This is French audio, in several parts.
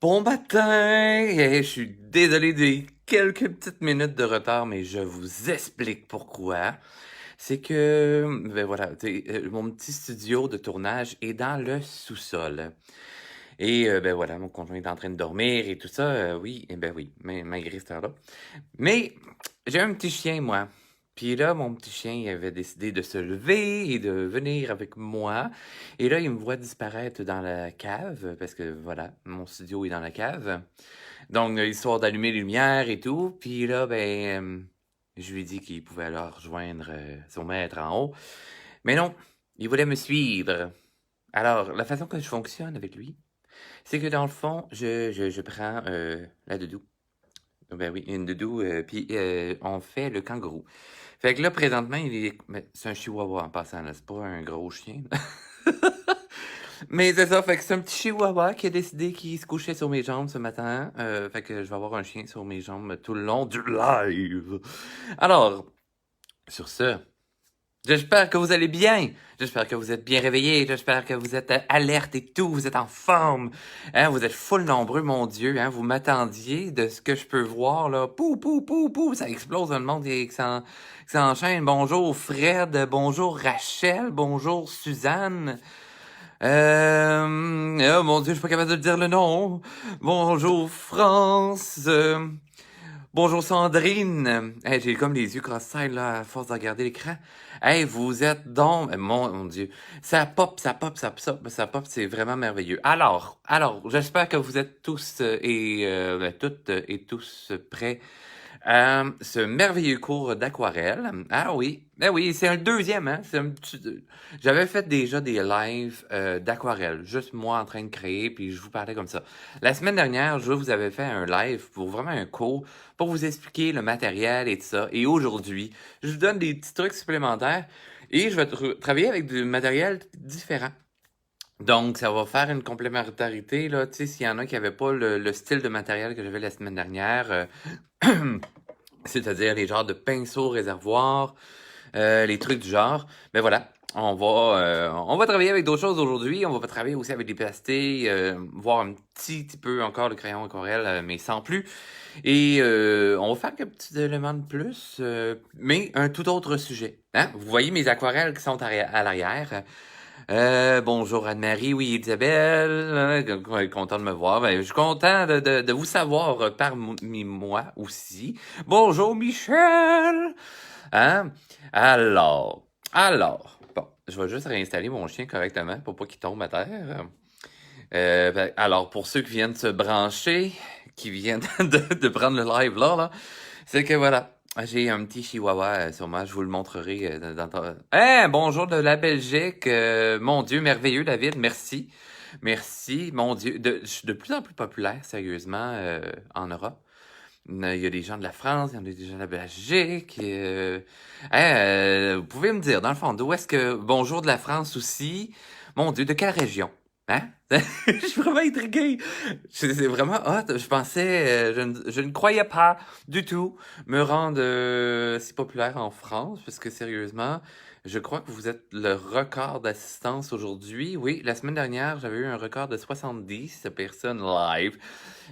Bon matin! Je suis désolé des quelques petites minutes de retard, mais je vous explique pourquoi. C'est que, ben voilà, mon petit studio de tournage est dans le sous-sol. Et ben voilà, mon conjoint est en train de dormir et tout ça. Oui, et ben oui, mais malgré cette heure-là. Mais j'ai un petit chien, moi. Puis là, mon petit chien, il avait décidé de se lever et de venir avec moi. Et là, il me voit disparaître dans la cave, parce que voilà, mon studio est dans la cave. Donc, histoire d'allumer les lumières et tout. Puis là, je lui ai dit qu'il pouvait alors rejoindre son maître en haut. Mais non, il voulait me suivre. Alors, la façon que je fonctionne avec lui, c'est que dans le fond, je prends la doudou. Ben oui, une doudou, puis on fait le kangourou. Fait que là, présentement, mais c'est un chihuahua en passant, là. C'est pas un gros chien, là. Mais c'est ça, fait que c'est un petit chihuahua qui a décidé qu'il se couchait sur mes jambes ce matin. Fait que je vais avoir un chien sur mes jambes tout le long du live. Alors, sur ce, j'espère que vous allez bien. J'espère que vous êtes bien réveillés. J'espère que vous êtes alerte et tout. Vous êtes en forme. Hein, vous êtes full nombreux, mon Dieu. Hein, vous m'attendiez de ce que je peux voir, là. Pou, pou, pou, pou. Ça explose dans le monde qui s'enchaîne. Bonjour Fred. Bonjour Rachel. Bonjour Suzanne. Oh mon Dieu, je suis pas capable de dire le nom. Bonjour France. Bonjour Sandrine. Hey, j'ai comme les yeux cross-eyed là, à force de regarder l'écran. Hey, vous êtes donc... mon Dieu. Ça pop, ça pop, ça pop, c'est vraiment merveilleux. Alors, j'espère que vous êtes tous toutes et tous prêts à ce merveilleux cours d'aquarelle. Ah oui, ben oui, c'est un deuxième, hein. J'avais fait déjà des lives d'aquarelle, juste moi en train de créer, puis je vous parlais comme ça. La semaine dernière, je vous avais fait un live pour vraiment un cours pour vous expliquer le matériel et tout ça. Et aujourd'hui, je vous donne des petits trucs supplémentaires et je vais travailler avec du matériel différent. Donc, ça va faire une complémentarité, là. Tu sais, s'il y en a qui n'avaient pas le style de matériel que j'avais la semaine dernière, c'est-à-dire les genres de pinceaux réservoirs, les trucs du genre, ben voilà. On va travailler avec d'autres choses aujourd'hui. On va travailler aussi avec des pastilles, voir un petit peu encore le crayon aquarelle, mais sans plus. Et on va faire quelques petits éléments de plus, mais un tout autre sujet. Hein? Vous voyez mes aquarelles qui sont à l'arrière. Bonjour Anne-Marie, oui Isabelle, content de me voir. Ben, je suis content de vous savoir parmi moi aussi. Bonjour Michel! Hein? Alors, bon, je vais juste réinstaller mon chien correctement pour pas qu'il tombe à terre. Alors, pour ceux qui viennent se brancher, qui viennent de prendre le live là, c'est que voilà, j'ai un petit chihuahua sur moi, je vous le montrerai bonjour de la Belgique, mon Dieu, merveilleux David, merci. Merci, mon Dieu, je suis de plus en plus populaire, sérieusement, en Europe. Il y a des gens de la France, il y en a des gens de la Belgique. Vous pouvez me dire, dans le fond, d'où est-ce que... Bonjour de la France aussi. Mon Dieu, de quelle région? Hein? Je suis vraiment intrigué. C'est vraiment hot. Je pensais... je ne croyais pas du tout me rendre si populaire en France, parce que sérieusement, je crois que vous êtes le record d'assistance aujourd'hui. Oui, la semaine dernière, j'avais eu un record de 70 personnes live.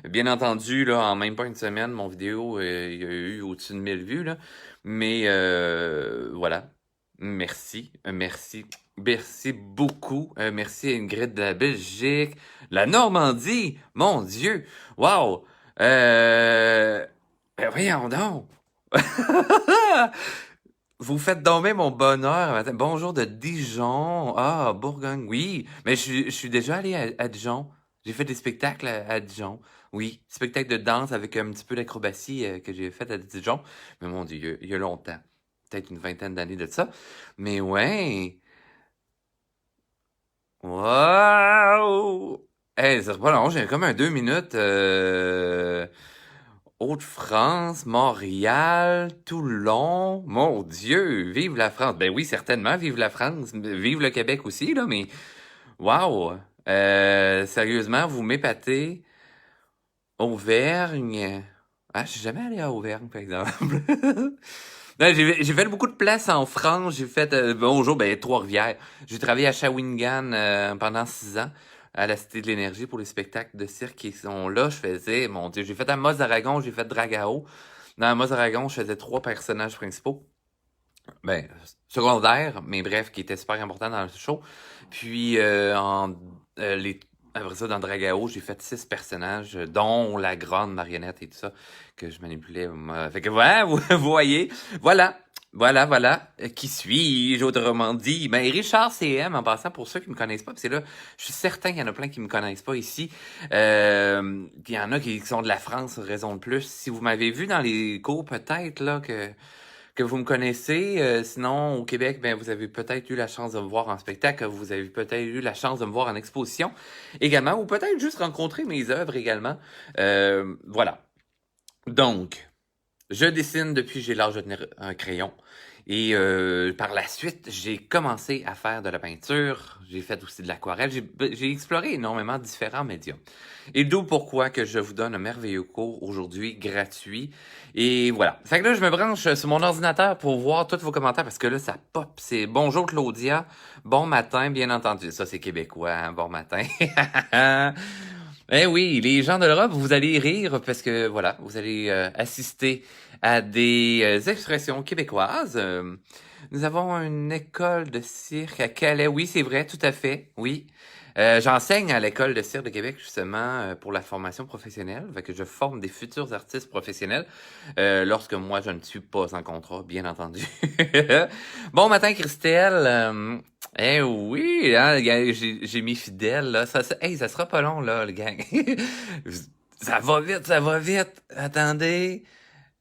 Bien entendu, là, en même pas une semaine, mon vidéo, il y a eu au-dessus de 1000 vues, là. Mais voilà. Merci beaucoup. Merci à Ingrid de la Belgique, la Normandie. Mon Dieu. Wow. Voyons donc. Vous faites dommer mon bonheur. Bonjour de Dijon. Ah, Bourgogne, oui. Mais je suis déjà allé à Dijon. J'ai fait des spectacles à Dijon. Oui, spectacle de danse avec un petit peu d'acrobatie que j'ai fait à Dijon. Mais mon Dieu, il y a longtemps. Peut-être une vingtaine d'années de ça. Mais ouais. Wow! Hey, c'est pas long, j'ai comme un 2 minutes. Hauts-de-France, Montréal, Toulon. Mon Dieu, vive la France. Ben oui, certainement, vive la France. Vive le Québec aussi, là, mais wow! Sérieusement, vous m'épatez. Auvergne. Ah, je suis jamais allé à Auvergne, par exemple. Non, j'ai fait beaucoup de places en France. J'ai fait, bonjour, ben, Trois-Rivières. J'ai travaillé à Shawinigan pendant 6 ans. à la Cité de l'Énergie pour les spectacles de cirque qui sont là. Je faisais, mon Dieu, j'ai fait Amos d'Aragon, j'ai fait Dragao. Dans Amos d'Aragon, je faisais 3 personnages principaux. Ben, secondaires, mais bref, qui étaient super importants dans le show. Puis, après ça, dans Dragao, j'ai fait 6 personnages, dont la grande marionnette et tout ça, que je manipulais. Fait que, ouais, vous voyez, voilà. Voilà. Qui suis-je, autrement dit? Ben, Richard CM, en passant, pour ceux qui me connaissent pas, parce que là, je suis certain qu'il y en a plein qui me connaissent pas ici. Il y en a qui sont de la France, raison de plus. Si vous m'avez vu dans les cours, peut-être, là, que vous me connaissez. Sinon, au Québec, ben, vous avez peut-être eu la chance de me voir en spectacle, vous avez peut-être eu la chance de me voir en exposition également, ou peut-être juste rencontrer mes œuvres également. Voilà. Donc, je dessine depuis que j'ai l'âge de tenir un crayon. Et par la suite, j'ai commencé à faire de la peinture. J'ai fait aussi de l'aquarelle. J'ai exploré énormément différents médiums. Et d'où pourquoi que je vous donne un merveilleux cours aujourd'hui, gratuit. Et voilà. Fait que là, je me branche sur mon ordinateur pour voir tous vos commentaires parce que là, ça pop. C'est bonjour Claudia. Bon matin, bien entendu. Ça, c'est québécois. Hein? Bon matin. Eh oui, les gens de l'Europe, vous allez rire parce que voilà, vous allez assister à des expressions québécoises. Nous avons une école de cirque à Calais. Oui, c'est vrai, tout à fait. Oui. J'enseigne à l'école de cirque de Québec justement pour la formation professionnelle. Fait que je forme des futurs artistes professionnels lorsque moi je ne suis pas en contrat, bien entendu. Bon matin, Christelle. Eh oui, hein, j'ai mis fidèle, là. Hey, ça sera pas long, là, le gang. Ça va vite, ça va vite. Attendez.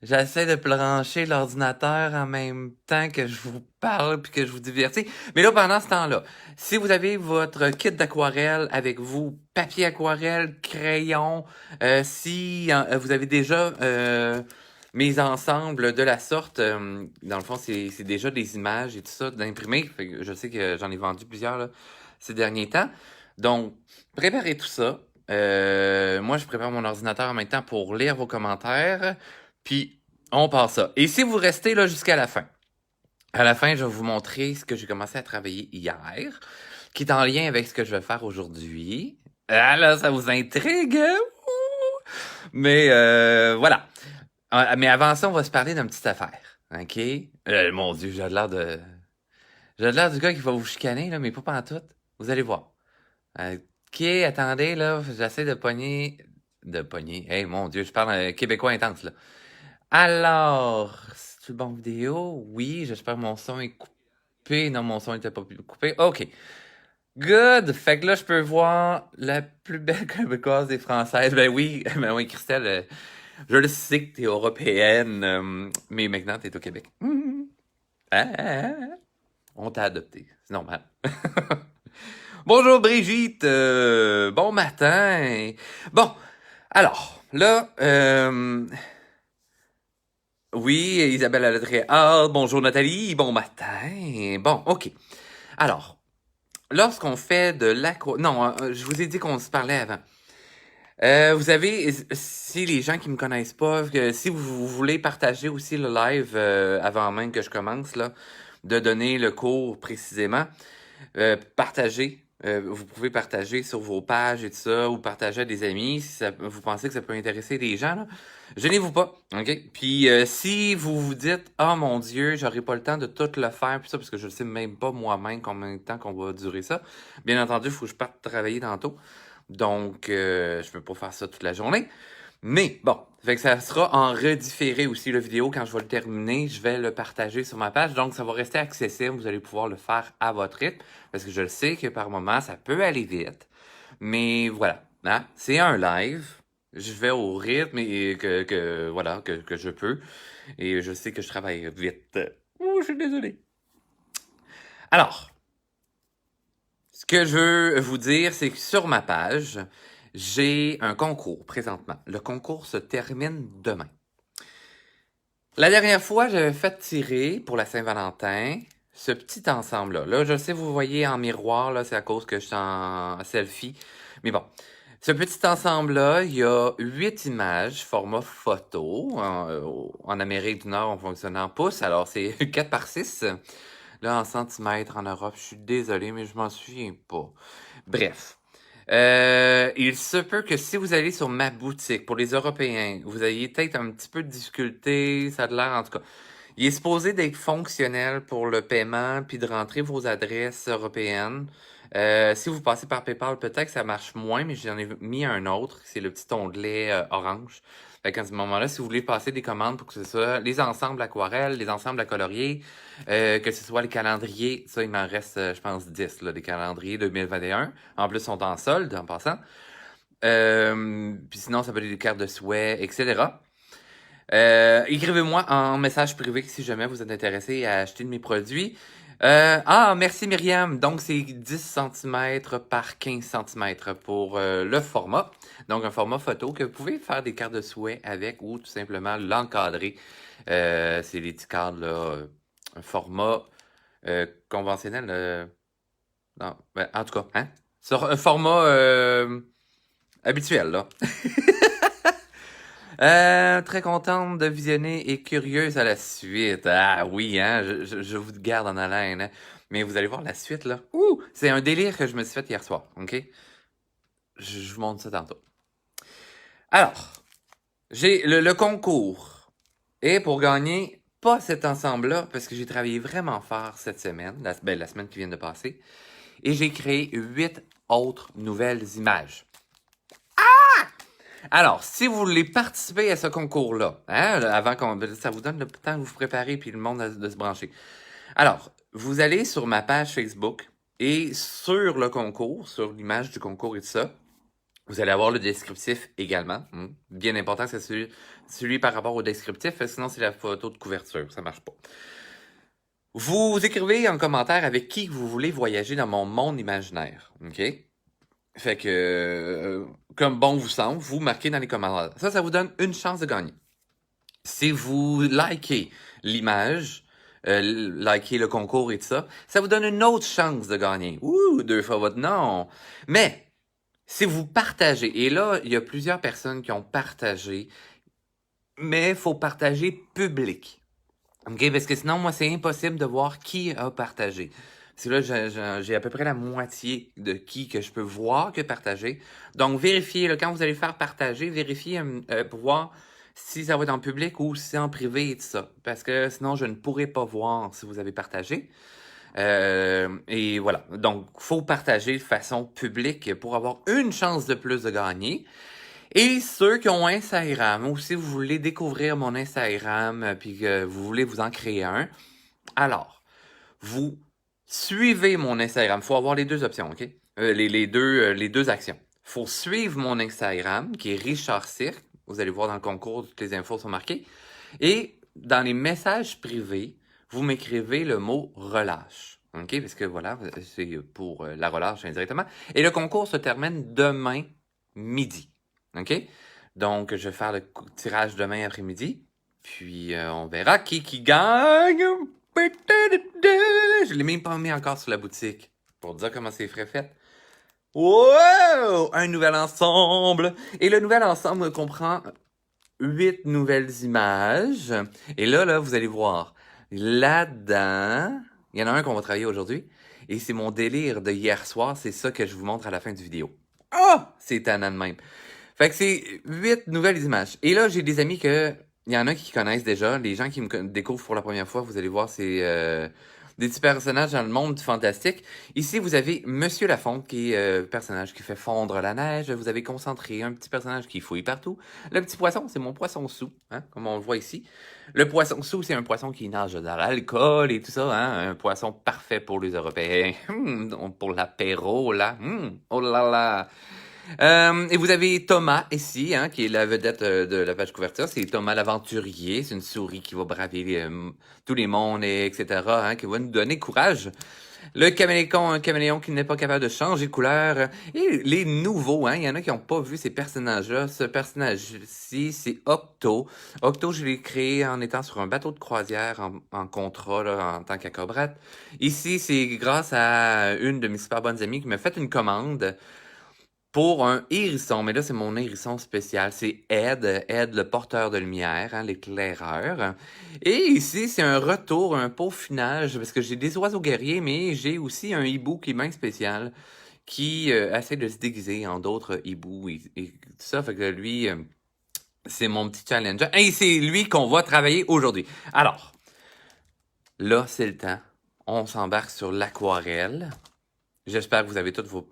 J'essaie de plancher l'ordinateur en même temps que je vous parle puis que je vous divertis. Mais là, pendant ce temps-là, si vous avez votre kit d'aquarelle avec vous, papier aquarelle, crayon, si vous avez déjà mes ensembles de la sorte, dans le fond, c'est déjà des images et tout ça d'imprimer. Je sais que j'en ai vendu plusieurs là, ces derniers temps. Donc, préparez tout ça. Moi, je prépare mon ordinateur en même temps pour lire vos commentaires. Puis, on passe ça. Et si vous restez là jusqu'à la fin, à la fin, je vais vous montrer ce que j'ai commencé à travailler hier, qui est en lien avec ce que je vais faire aujourd'hui. Ah là, ça vous intrigue? Ouh! Mais voilà. Mais avant ça, on va se parler d'une petite affaire. OK? Mon Dieu, j'ai l'air du gars qui va vous chicaner, là, mais pas pantoute. Vous allez voir. OK, attendez, là, j'essaie de pogner... Hey, mon Dieu, je parle québécois intense, là. Alors, c'est une bonne vidéo? Oui, j'espère que mon son est coupé. Non, mon son n'était pas coupé. OK. Good! Fait que là, je peux voir la plus belle québécoise des Françaises. Ben oui, Christelle, je le sais que t'es européenne, mais maintenant, t'es au Québec. On t'a adopté. C'est normal. Bonjour Brigitte, bon matin. Bon, alors, là, oui, Isabelle Aladré. Ah, bonjour Nathalie, bon matin. Bon, OK. Alors, lorsqu'on fait de l'aqua... Non, je vous ai dit qu'on se parlait avant. Vous avez, si les gens qui me connaissent pas, si vous voulez partager aussi le live avant même que je commence, là, de donner le cours précisément, partagez. Vous pouvez partager sur vos pages et tout ça, ou partager à des amis si vous pensez que ça peut intéresser des gens. Là. Gênez-vous pas, OK? Puis si vous vous dites « Oh mon Dieu, j'aurai pas le temps de tout le faire, puis ça, parce que je ne sais même pas moi-même combien de temps qu'on va durer ça. » Bien entendu, il faut que je parte travailler tantôt. Donc, je peux pas faire ça toute la journée. Mais bon, fait que ça sera en redifféré aussi la vidéo. Quand je vais le terminer, je vais le partager sur ma page. Donc, ça va rester accessible. Vous allez pouvoir le faire à votre rythme. Parce que je le sais que par moment, ça peut aller vite. Mais voilà, hein? C'est un live. Je vais au rythme et voilà, que je peux. Et je sais que je travaille vite. Oh, je suis désolé. Alors, ce que je veux vous dire, c'est que sur ma page, j'ai un concours présentement. Le concours se termine demain. La dernière fois, j'avais fait tirer pour la Saint-Valentin ce petit ensemble-là. Là, je sais, vous voyez en miroir, là, c'est à cause que je suis en selfie. Mais bon, ce petit ensemble-là, il y a 8 images, format photo. En Amérique du Nord, on fonctionne en pouces, alors c'est 4 par 6. Là, en centimètres en Europe, je suis désolé, mais je m'en souviens pas. Bref. Il se peut que si vous allez sur ma boutique pour les Européens, vous ayez peut-être un petit peu de difficulté, ça a l'air en tout cas. Il est supposé d'être fonctionnel pour le paiement puis de rentrer vos adresses européennes. Si vous passez par PayPal, peut-être que ça marche moins, mais j'en ai mis un autre, c'est le petit onglet orange. Fait qu'à ce moment-là, si vous voulez passer des commandes pour que ce soit les ensembles aquarelles, les ensembles à colorier, que ce soit les calendriers, ça, il m'en reste, je pense, 10, là, des calendriers 2021. En plus, ils sont en solde, en passant. Puis sinon, ça peut être des cartes de souhait, etc. Écrivez-moi en message privé si jamais vous êtes intéressé à acheter de mes produits. Merci Myriam. Donc, c'est 10 cm par 15 cm pour le format. Donc, un format photo que vous pouvez faire des cartes de souhait avec ou tout simplement l'encadrer. C'est les petits cadres, là, un format conventionnel. Non, ben, en tout cas, hein? Sur un format habituel, là. Très contente de visionner et curieuse à la suite. Ah oui, hein, je vous garde en haleine, hein. Mais vous allez voir la suite, là. Ouh! C'est un délire que je me suis fait hier soir, OK? Je vous montre ça tantôt. Alors, j'ai le concours. Et pour gagner, pas cet ensemble-là, parce que j'ai travaillé vraiment fort cette semaine, la semaine qui vient de passer, et j'ai créé 8 autres nouvelles images. Alors, si vous voulez participer à ce concours-là, hein, avant ça vous donne le temps de vous préparer puis le monde de se brancher. Alors, vous allez sur ma page Facebook et sur le concours, sur l'image du concours et tout ça, vous allez avoir le descriptif également. Bien important, c'est celui par rapport au descriptif, sinon c'est la photo de couverture, ça marche pas. Vous écrivez en commentaire avec qui vous voulez voyager dans mon monde imaginaire, OK? Fait que, comme bon vous semble, vous marquez dans les commentaires. Ça vous donne une chance de gagner. Si vous likez l'image, likez le concours et tout ça, ça vous donne une autre chance de gagner. Ouh, 2 fois votre nom. Mais, si vous partagez, et là, il y a plusieurs personnes qui ont partagé, mais il faut partager public. OK? Parce que sinon, moi, c'est impossible de voir qui a partagé. Parce que là, j'ai à peu près la moitié de qui que je peux voir que partager. Donc, vérifiez, là, quand vous allez faire partager, vérifiez pour voir si ça va être en public ou si c'est en privé et tout ça. Parce que sinon, je ne pourrai pas voir si vous avez partagé. Et voilà. Donc, faut partager de façon publique pour avoir une chance de plus de gagner. Et ceux qui ont Instagram, ou si vous voulez découvrir mon Instagram, puis que vous voulez vous en créer un, alors, vous suivez mon Instagram. Il faut avoir les deux options, OK? Les deux actions. Il faut suivre mon Instagram, qui est Richard Cirque. Vous allez voir dans le concours, toutes les infos sont marquées. Et dans les messages privés, vous m'écrivez le mot relâche. OK? Parce que voilà, c'est pour la relâche indirectement. Et le concours se termine demain midi. OK? Donc, je vais faire le tirage demain après-midi. Puis, on verra qui gagne. Je l'ai même pas mis encore sur la boutique. Pour dire comment c'est frais fait. Wow! Un nouvel ensemble. Et le nouvel ensemble comprend 8 nouvelles images. Et là, vous allez voir. Là-dedans, il y en a un qu'on va travailler aujourd'hui. Et c'est mon délire de hier soir. C'est ça que je vous montre à la fin du vidéo. Ah! C'est tannant de même. Fait que c'est 8 nouvelles images. Et là, j'ai des amis il y en a qui connaissent déjà. Les gens qui me découvrent pour la première fois, vous allez voir, c'est des petits personnages dans le monde fantastique. Ici, vous avez Monsieur Lafonte, qui est personnage qui fait fondre la neige. Vous avez Concentré, un petit personnage qui fouille partout. Le petit poisson, c'est mon poisson sous, hein, comme on le voit ici. Le poisson sous, c'est un poisson qui nage dans l'alcool et tout ça, hein, un poisson parfait pour les Européens. Pour l'apéro, là. Oh là là! Et vous avez Thomas ici, hein, qui est la vedette de la page couverture. C'est Thomas l'aventurier. C'est une souris qui va braver tous les mondes, etc., hein, qui va nous donner courage. Le caméléon, un caméléon qui n'est pas capable de changer de couleur. Et les nouveaux, hein, il y en a qui n'ont pas vu ces personnages-là. Ce personnage-ci, c'est Octo. Octo, je l'ai créé en étant sur un bateau de croisière en contrat, là, en tant qu'acrobrate. Ici, c'est grâce à une de mes super bonnes amies qui m'a fait une commande pour un hérisson, mais là, c'est mon hérisson spécial. C'est Ed, le porteur de lumière, hein, l'éclaireur. Et ici, c'est un retour, un peaufinage, parce que j'ai des oiseaux guerriers, mais j'ai aussi un hibou qui est bien spécial, qui essaie de se déguiser en d'autres hiboux et tout ça. Fait que lui, c'est mon petit challenge. Et c'est lui qu'on va travailler aujourd'hui. Alors, là, c'est le temps. On s'embarque sur l'aquarelle. J'espère que vous avez tous vos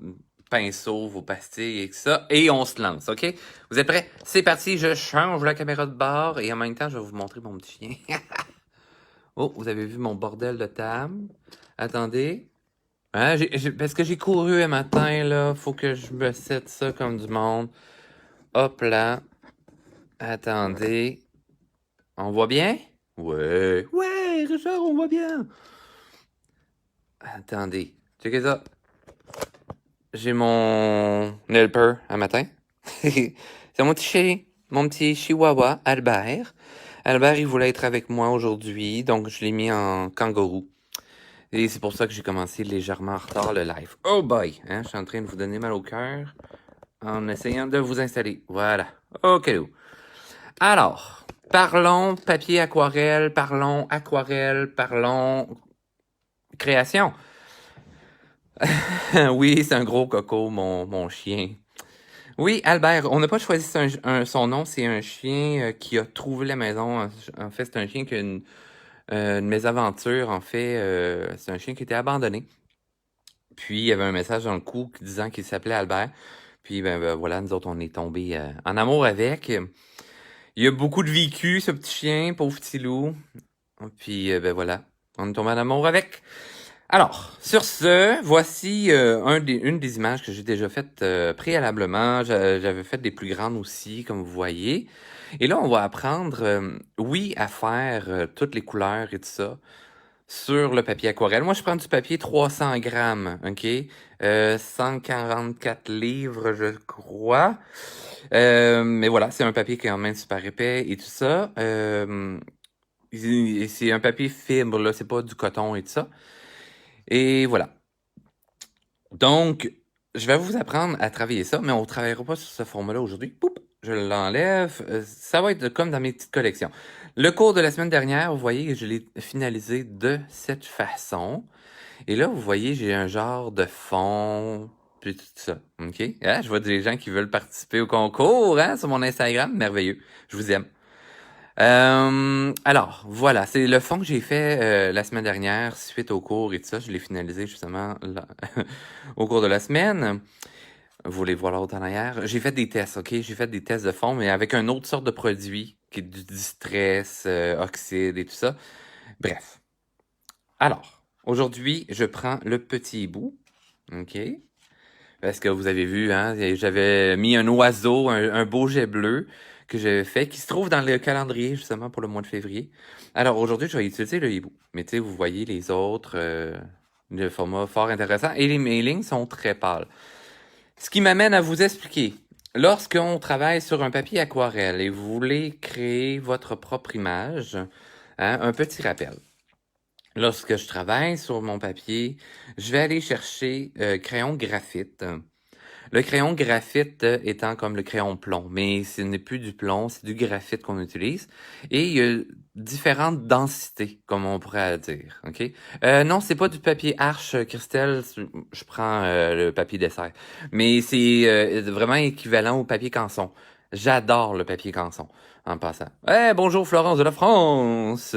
pinceaux, vos pastilles et tout ça. Et on se lance, OK? Vous êtes prêts? C'est parti, je change la caméra de bord et en même temps, je vais vous montrer mon petit chien. Oh, vous avez vu mon bordel de table? Attendez. Hein, parce que j'ai couru un matin, là. Faut que je me sette ça comme du monde. Hop là. Attendez. On voit bien? Ouais. Ouais, Richard, on voit bien. Attendez. Checkez ça. J'ai mon helper un matin. C'est mon petit chien, mon petit chihuahua, Albert. Albert, il voulait être avec moi aujourd'hui, donc je l'ai mis en kangourou. Et c'est pour ça que j'ai commencé légèrement en retard le live. Oh boy! Hein, je suis en train de vous donner mal au cœur en essayant de vous installer. Voilà. OK. Alors, parlons papier aquarelle, parlons création. Oui, c'est un gros coco, mon chien. Oui, Albert, on n'a pas choisi son nom, c'est un chien qui a trouvé la maison. En fait, c'est un chien qui a une mésaventure. En fait, c'est un chien qui était abandonné. Puis, il y avait un message dans le cou disant qu'il s'appelait Albert. Puis, ben, voilà, nous autres, on est tombés en amour avec. Il y a beaucoup de vécu, ce petit chien, pauvre petit loup. Puis, ben voilà, on est tombé en amour avec. Alors, sur ce, voici une des images que j'ai déjà faites préalablement. J'avais fait des plus grandes aussi, comme vous voyez. Et là, on va apprendre, oui, à faire toutes les couleurs et tout ça sur le papier aquarelle. Moi, je prends du papier 300 grammes, OK? 144 livres, je crois. Mais voilà, c'est un papier qui est quand même super épais et tout ça. C'est un papier fibre, là, c'est pas du coton et tout ça. Et voilà. Donc, je vais vous apprendre à travailler ça, mais on ne travaillera pas sur ce format-là aujourd'hui. Poup, je l'enlève. Ça va être comme dans mes petites collections. Le cours de la semaine dernière, vous voyez que je l'ai finalisé de cette façon. Et là, vous voyez, j'ai un genre de fond, puis tout ça. OK? Ah, je vois des gens qui veulent participer au concours hein, sur mon Instagram. Merveilleux. Je vous aime. Alors, voilà, c'est le fond que j'ai fait la semaine dernière suite au cours et tout ça. Je l'ai finalisé justement là, au cours de la semaine. Vous voulez voir l'autre en arrière? J'ai fait des tests, OK? J'ai fait des tests de fond, mais avec une autre sorte de produit qui est du distress, oxyde et tout ça. Bref. Alors, aujourd'hui, je prends le petit bout, OK? Parce que vous avez vu, hein, j'avais mis un oiseau, un beau jet bleu que j'avais fait, qui se trouve dans le calendrier, justement, pour le mois de février. Alors, aujourd'hui, je vais utiliser le hibou. Mais tu sais, vous voyez les autres, de format fort intéressant. Et mes lignes sont très pâles. Ce qui m'amène à vous expliquer. Lorsqu'on travaille sur un papier aquarelle et vous voulez créer votre propre image, hein, un petit rappel. Lorsque je travaille sur mon papier, je vais aller chercher crayon graphite. Le crayon graphite étant comme le crayon plomb, mais ce n'est plus du plomb, c'est du graphite qu'on utilise. Et il y a différentes densités, comme on pourrait dire. OK? Non, c'est pas du papier Arche, Christelle, je prends le papier dessert. Mais c'est vraiment équivalent au papier canson. J'adore le papier canson, en passant. Bonjour Florence de la France!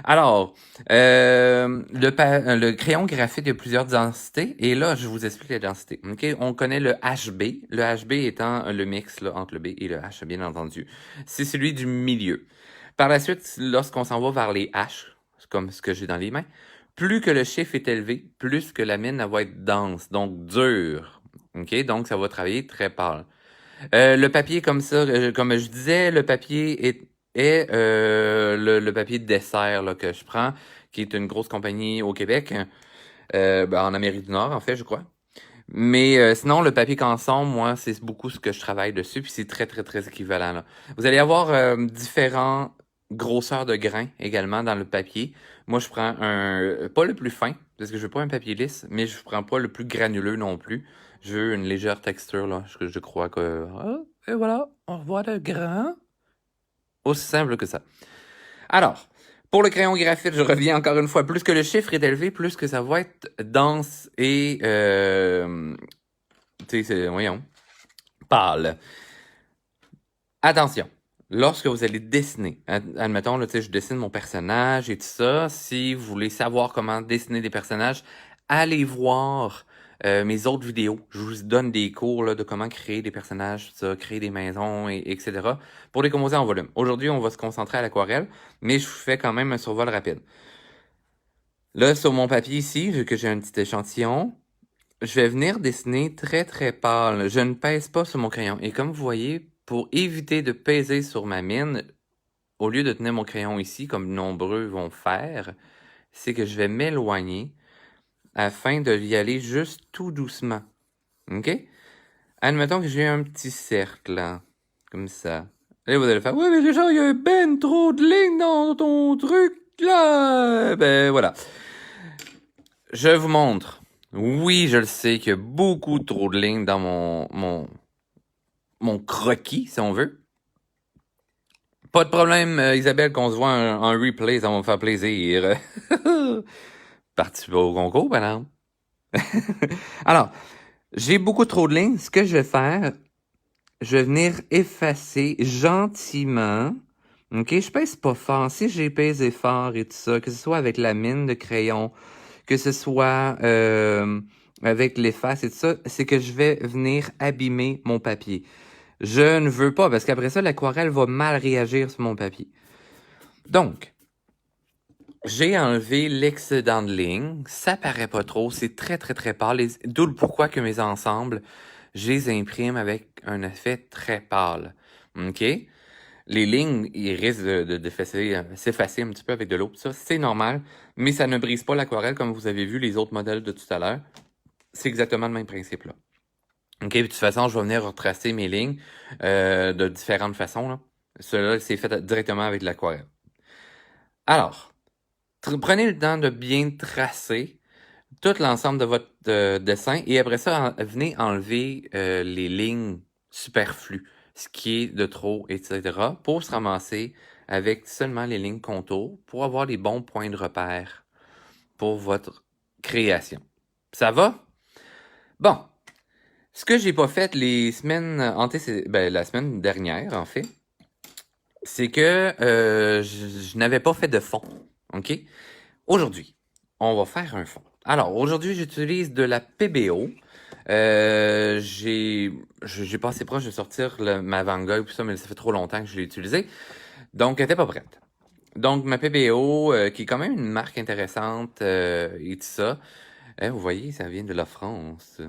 Alors, le crayon graphite, il y a plusieurs densités. Et là, je vous explique les densités. OK? On connaît le HB. Le HB étant le mix là, entre le B et le H, bien entendu. C'est celui du milieu. Par la suite, lorsqu'on s'en va vers les H, comme ce que j'ai dans les mains, plus que le chiffre est élevé, plus que la mine elle va être dense, donc dure. OK? Donc, ça va travailler très pâle. Le papier comme ça, comme je disais, le papier est le papier de dessert là, que je prends, qui est une grosse compagnie au Québec, en Amérique du Nord, en fait, je crois. Mais sinon, le papier canson, moi, c'est beaucoup ce que je travaille dessus, puis c'est très, très, très équivalent. Là. Vous allez avoir différents grosseurs de grains également dans le papier. Moi, je prends pas le plus fin, parce que je veux pas un papier lisse, mais je prends pas le plus granuleux non plus. Je veux une légère texture, là, je crois que... et voilà, on voit le grain. Aussi simple que ça. Alors, Pour le crayon graphite, je reviens encore une fois, plus que le chiffre est élevé, plus que ça va être dense et, tu sais, voyons, pâle. Attention, lorsque vous allez dessiner, admettons, là, tu sais, je dessine mon personnage et tout ça, si vous voulez savoir comment dessiner des personnages, allez voir mes autres vidéos. Je vous donne des cours là, de comment créer des personnages, tout ça, créer des maisons, etc. pour les composer en volume. Aujourd'hui, on va se concentrer à l'aquarelle, mais je vous fais quand même un survol rapide. Là, sur mon papier ici, vu que j'ai un petit échantillon, je vais venir dessiner très très pâle. Je ne pèse pas sur mon crayon. Et comme vous voyez, pour éviter de peser sur ma mine, au lieu de tenir mon crayon ici, comme nombreux vont faire, c'est que je vais m'éloigner afin de y aller juste tout doucement. OK? Admettons que j'ai un petit cercle, là, comme ça. Et vous allez faire, ouais, mais Richard, il y a ben trop de lignes dans ton truc, là. Ben voilà. Je vous montre. Oui, je le sais qu'il y a beaucoup trop de lignes dans mon croquis, si on veut. Pas de problème, Isabelle, qu'on se voit en replay, ça va me faire plaisir. Participer au concours, madame. Alors, j'ai beaucoup trop de lignes. Ce que je vais faire, je vais venir effacer gentiment. OK, je pèse pas fort. Si j'ai pesé fort et tout ça, que ce soit avec la mine de crayon, que ce soit avec l'efface et tout ça, c'est que je vais venir abîmer mon papier. Je ne veux pas, parce qu'après ça, l'aquarelle va mal réagir sur mon papier. Donc, j'ai enlevé l'excédent de ligne. Ça paraît pas trop, c'est très très très pâle. D'où le pourquoi que mes ensembles, je les imprime avec un effet très pâle. OK? Les lignes, ils risquent de s'effacer un petit peu avec de l'eau. Ça, c'est normal, mais ça ne brise pas l'aquarelle comme vous avez vu les autres modèles de tout à l'heure. C'est exactement le même principe là. OK, puis de toute façon, je vais venir retracer mes lignes de différentes façons. Là. Cela, c'est fait directement avec de l'aquarelle. Alors, prenez le temps de bien tracer tout l'ensemble de votre dessin et après ça, venez enlever les lignes superflues, ce qui est de trop, etc., pour se ramasser avec seulement les lignes contours pour avoir les bons points de repère pour votre création. Ça va? Bon. Ce que j'ai pas fait les semaines la semaine dernière, en fait, c'est que je n'avais pas fait de fond. OK? Aujourd'hui, on va faire un fond. Alors, aujourd'hui, j'utilise de la PBO. J'ai passé proche de sortir ma Van Gogh, tout ça, mais ça fait trop longtemps que je l'ai utilisé. Donc, elle était pas prête. Donc, ma PBO, qui est quand même une marque intéressante et tout ça. Vous voyez, ça vient de la France.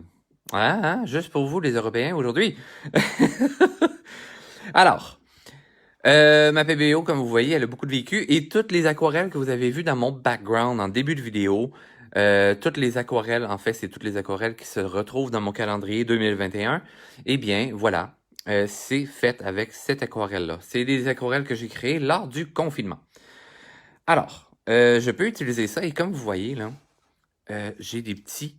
Ah, hein, juste pour vous, les Européens, aujourd'hui. Alors, ma PBO, comme vous voyez, elle a beaucoup de vécu. Et toutes les aquarelles que vous avez vues dans mon background en début de vidéo, toutes les aquarelles, en fait, c'est toutes les aquarelles qui se retrouvent dans mon calendrier 2021. Eh bien, voilà, c'est fait avec cette aquarelle-là. C'est des aquarelles que j'ai créées lors du confinement. Alors, je peux utiliser ça et comme vous voyez, là, j'ai des petites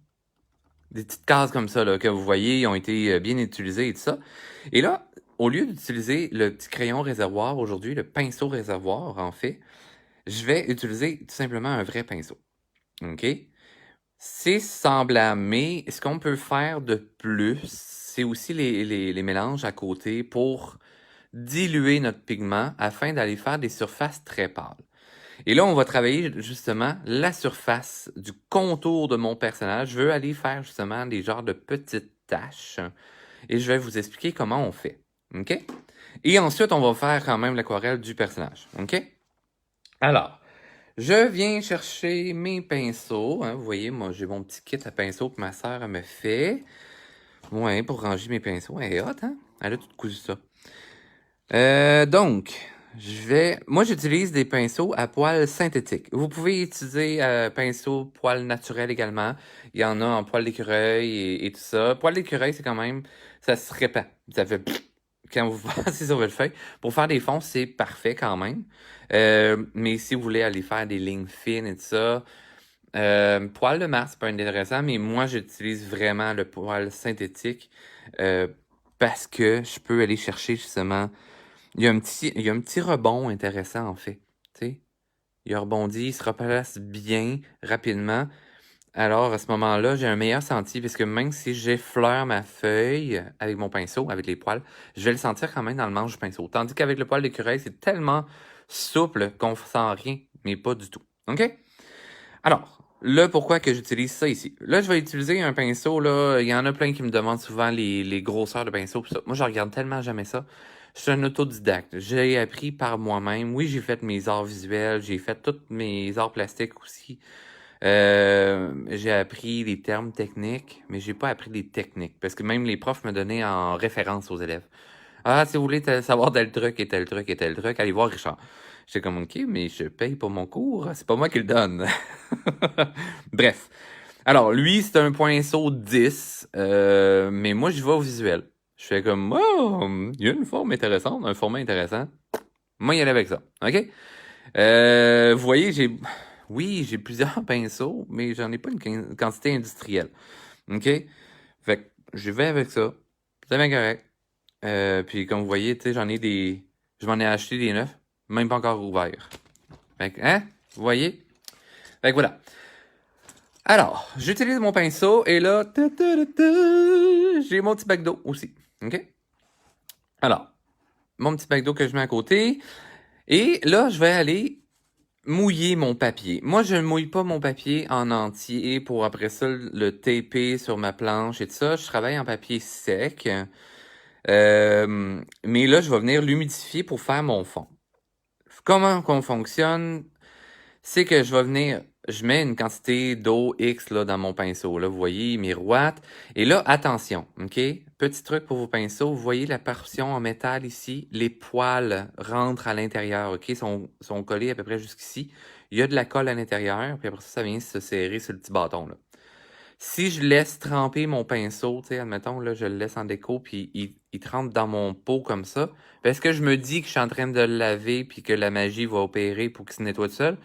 cases comme ça là, que vous voyez, ont été bien utilisées et tout ça. Et là, au lieu d'utiliser le petit crayon réservoir aujourd'hui, le pinceau réservoir en fait, je vais utiliser tout simplement un vrai pinceau. OK? C'est semblable, mais ce qu'on peut faire de plus, c'est aussi les mélanges à côté pour diluer notre pigment afin d'aller faire des surfaces très pâles. Et là, on va travailler justement la surface du contour de mon personnage. Je veux aller faire justement des genres de petites taches et je vais vous expliquer comment on fait. OK? Et ensuite, on va faire quand même l'aquarelle du personnage. OK? Alors, je viens chercher mes pinceaux. Hein, vous voyez, moi, j'ai mon petit kit à pinceaux que ma sœur me fait. Ouais, pour ranger mes pinceaux. Elle est hot, hein? Elle a tout cousu ça. Donc, moi, j'utilise des pinceaux à poils synthétiques. Vous pouvez utiliser pinceaux poils naturels également. Il y en a en poil d'écureuil et tout ça. Poil d'écureuil, c'est quand même, ça se répand. Ça fait quand vous passez sur votre feuille. Pour faire des fonds, c'est parfait quand même. Mais si vous voulez aller faire des lignes fines et tout ça, poil de Mars, c'est pas intéressant, mais moi, j'utilise vraiment le poil synthétique parce que je peux aller chercher justement il y a un petit rebond intéressant, en fait. Tu sais? Il rebondit, il se replace bien, rapidement. Alors, à ce moment-là, j'ai un meilleur senti parce que même si j'effleure ma feuille avec mon pinceau, avec les poils, je vais le sentir quand même dans le manche du pinceau. Tandis qu'avec le poil d'écureuil, c'est tellement souple qu'on ne sent rien, mais pas du tout. OK? Alors, là, pourquoi que j'utilise ça ici? Là, je vais utiliser un pinceau, là, il y en a plein qui me demandent souvent les grosseurs de pinceau, pis ça. Moi, je regarde tellement jamais ça. Je suis un autodidacte. J'ai appris par moi-même. Oui, j'ai fait mes arts visuels, j'ai fait tous mes arts plastiques aussi. J'ai appris les termes techniques, mais j'ai pas appris les techniques. Parce que même les profs me donnaient en référence aux élèves. Ah, si vous voulez savoir tel truc et tel truc et tel truc, allez voir Richard. J'étais comme, OK, mais je paye pour mon cours, c'est pas moi qui le donne. Bref. Alors, lui, c'est un pinceau 10, mais moi, je vais au visuel. Je fais comme, oh, il y a une forme intéressante, un format intéressant. Moi, y aller avec ça. OK? Vous voyez, oui, j'ai plusieurs pinceaux, mais j'en ai pas une quantité industrielle. OK? Fait que je vais avec ça. C'est bien correct. Puis comme vous voyez, tu sais, je m'en ai acheté des neufs, même pas encore ouverts. Fait que, hein? Vous voyez? Fait que voilà. Alors, j'utilise mon pinceau et là, j'ai mon petit bac d'eau aussi. OK? Alors, mon petit bac d'eau que je mets à côté. Et là, je vais aller mouiller mon papier. Moi, je ne mouille pas mon papier en entier pour après ça le taper sur ma planche et tout ça. Je travaille en papier sec. Mais là, je vais venir l'humidifier pour faire mon fond. Comment qu'on fonctionne, c'est que je mets une quantité d'eau X là, dans mon pinceau. Là, vous voyez, il miroite. Et là, attention, OK? Petit truc pour vos pinceaux, vous voyez la portion en métal ici? Les poils rentrent à l'intérieur, OK? Sont collés à peu près jusqu'ici. Il y a de la colle à l'intérieur, puis après ça vient se serrer sur le petit bâton, là. Si je laisse tremper mon pinceau, tu sais, admettons, là, je le laisse en déco, puis il trempe dans mon pot comme ça, parce que je me dis que je suis en train de le laver, puis que la magie va opérer pour qu'il se nettoie tout seul,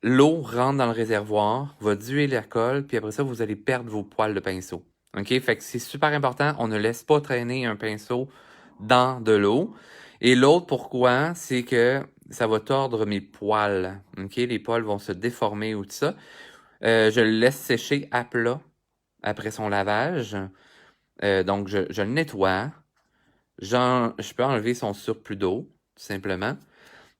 l'eau rentre dans le réservoir, va diluer la colle, puis après ça, vous allez perdre vos poils de pinceau. OK? Fait que c'est super important, on ne laisse pas traîner un pinceau dans de l'eau. Et l'autre, pourquoi? C'est que ça va tordre mes poils. OK? Les poils vont se déformer ou tout ça. Je le laisse sécher à plat après son lavage. Donc, je le nettoie. Je peux enlever son surplus d'eau, tout simplement.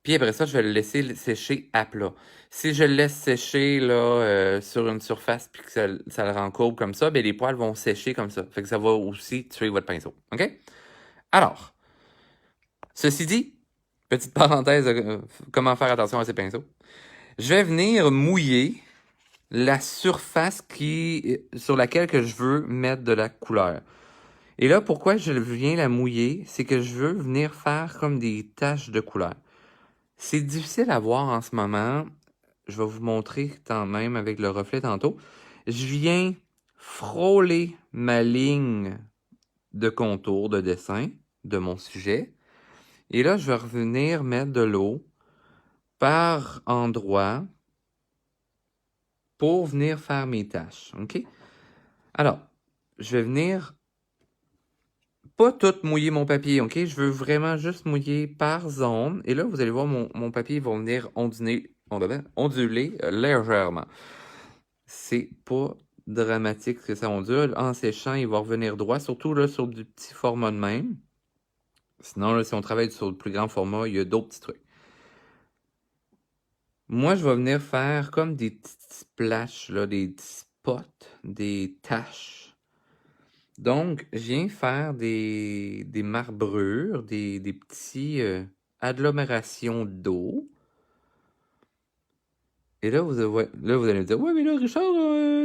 Puis après ça, je vais le laisser sécher à plat. Si je le laisse sécher là, sur une surface puis que ça le recourbe comme ça, ben les poils vont sécher comme ça. Fait que ça va aussi tuer votre pinceau. OK? Alors, ceci dit, petite parenthèse, comment faire attention à ces pinceaux. Je vais venir mouiller la surface sur laquelle que je veux mettre de la couleur. Et là, pourquoi je viens la mouiller, c'est que je veux venir faire comme des taches de couleur. C'est difficile à voir en ce moment. Je vais vous montrer quand même avec le reflet tantôt. Je viens frôler ma ligne de contour, de dessin de mon sujet. Et là, je vais revenir mettre de l'eau par endroit pour venir faire mes taches. OK? Alors, je vais venir pas tout mouiller mon papier, OK? Je veux vraiment juste mouiller par zone. Et là, vous allez voir, mon papier va venir onduler légèrement. C'est pas dramatique que ça ondule. En séchant, il va revenir droit, surtout là sur du petit format de même. Sinon, là, si on travaille sur le plus grand format, il y a d'autres petits trucs. Moi, je vais venir faire comme des petits splashes, là, des petits spots, des taches. Donc, je viens faire des marbrures, des petits agglomérations d'eau. Et là, vous allez me dire, ouais, mais là, Richard,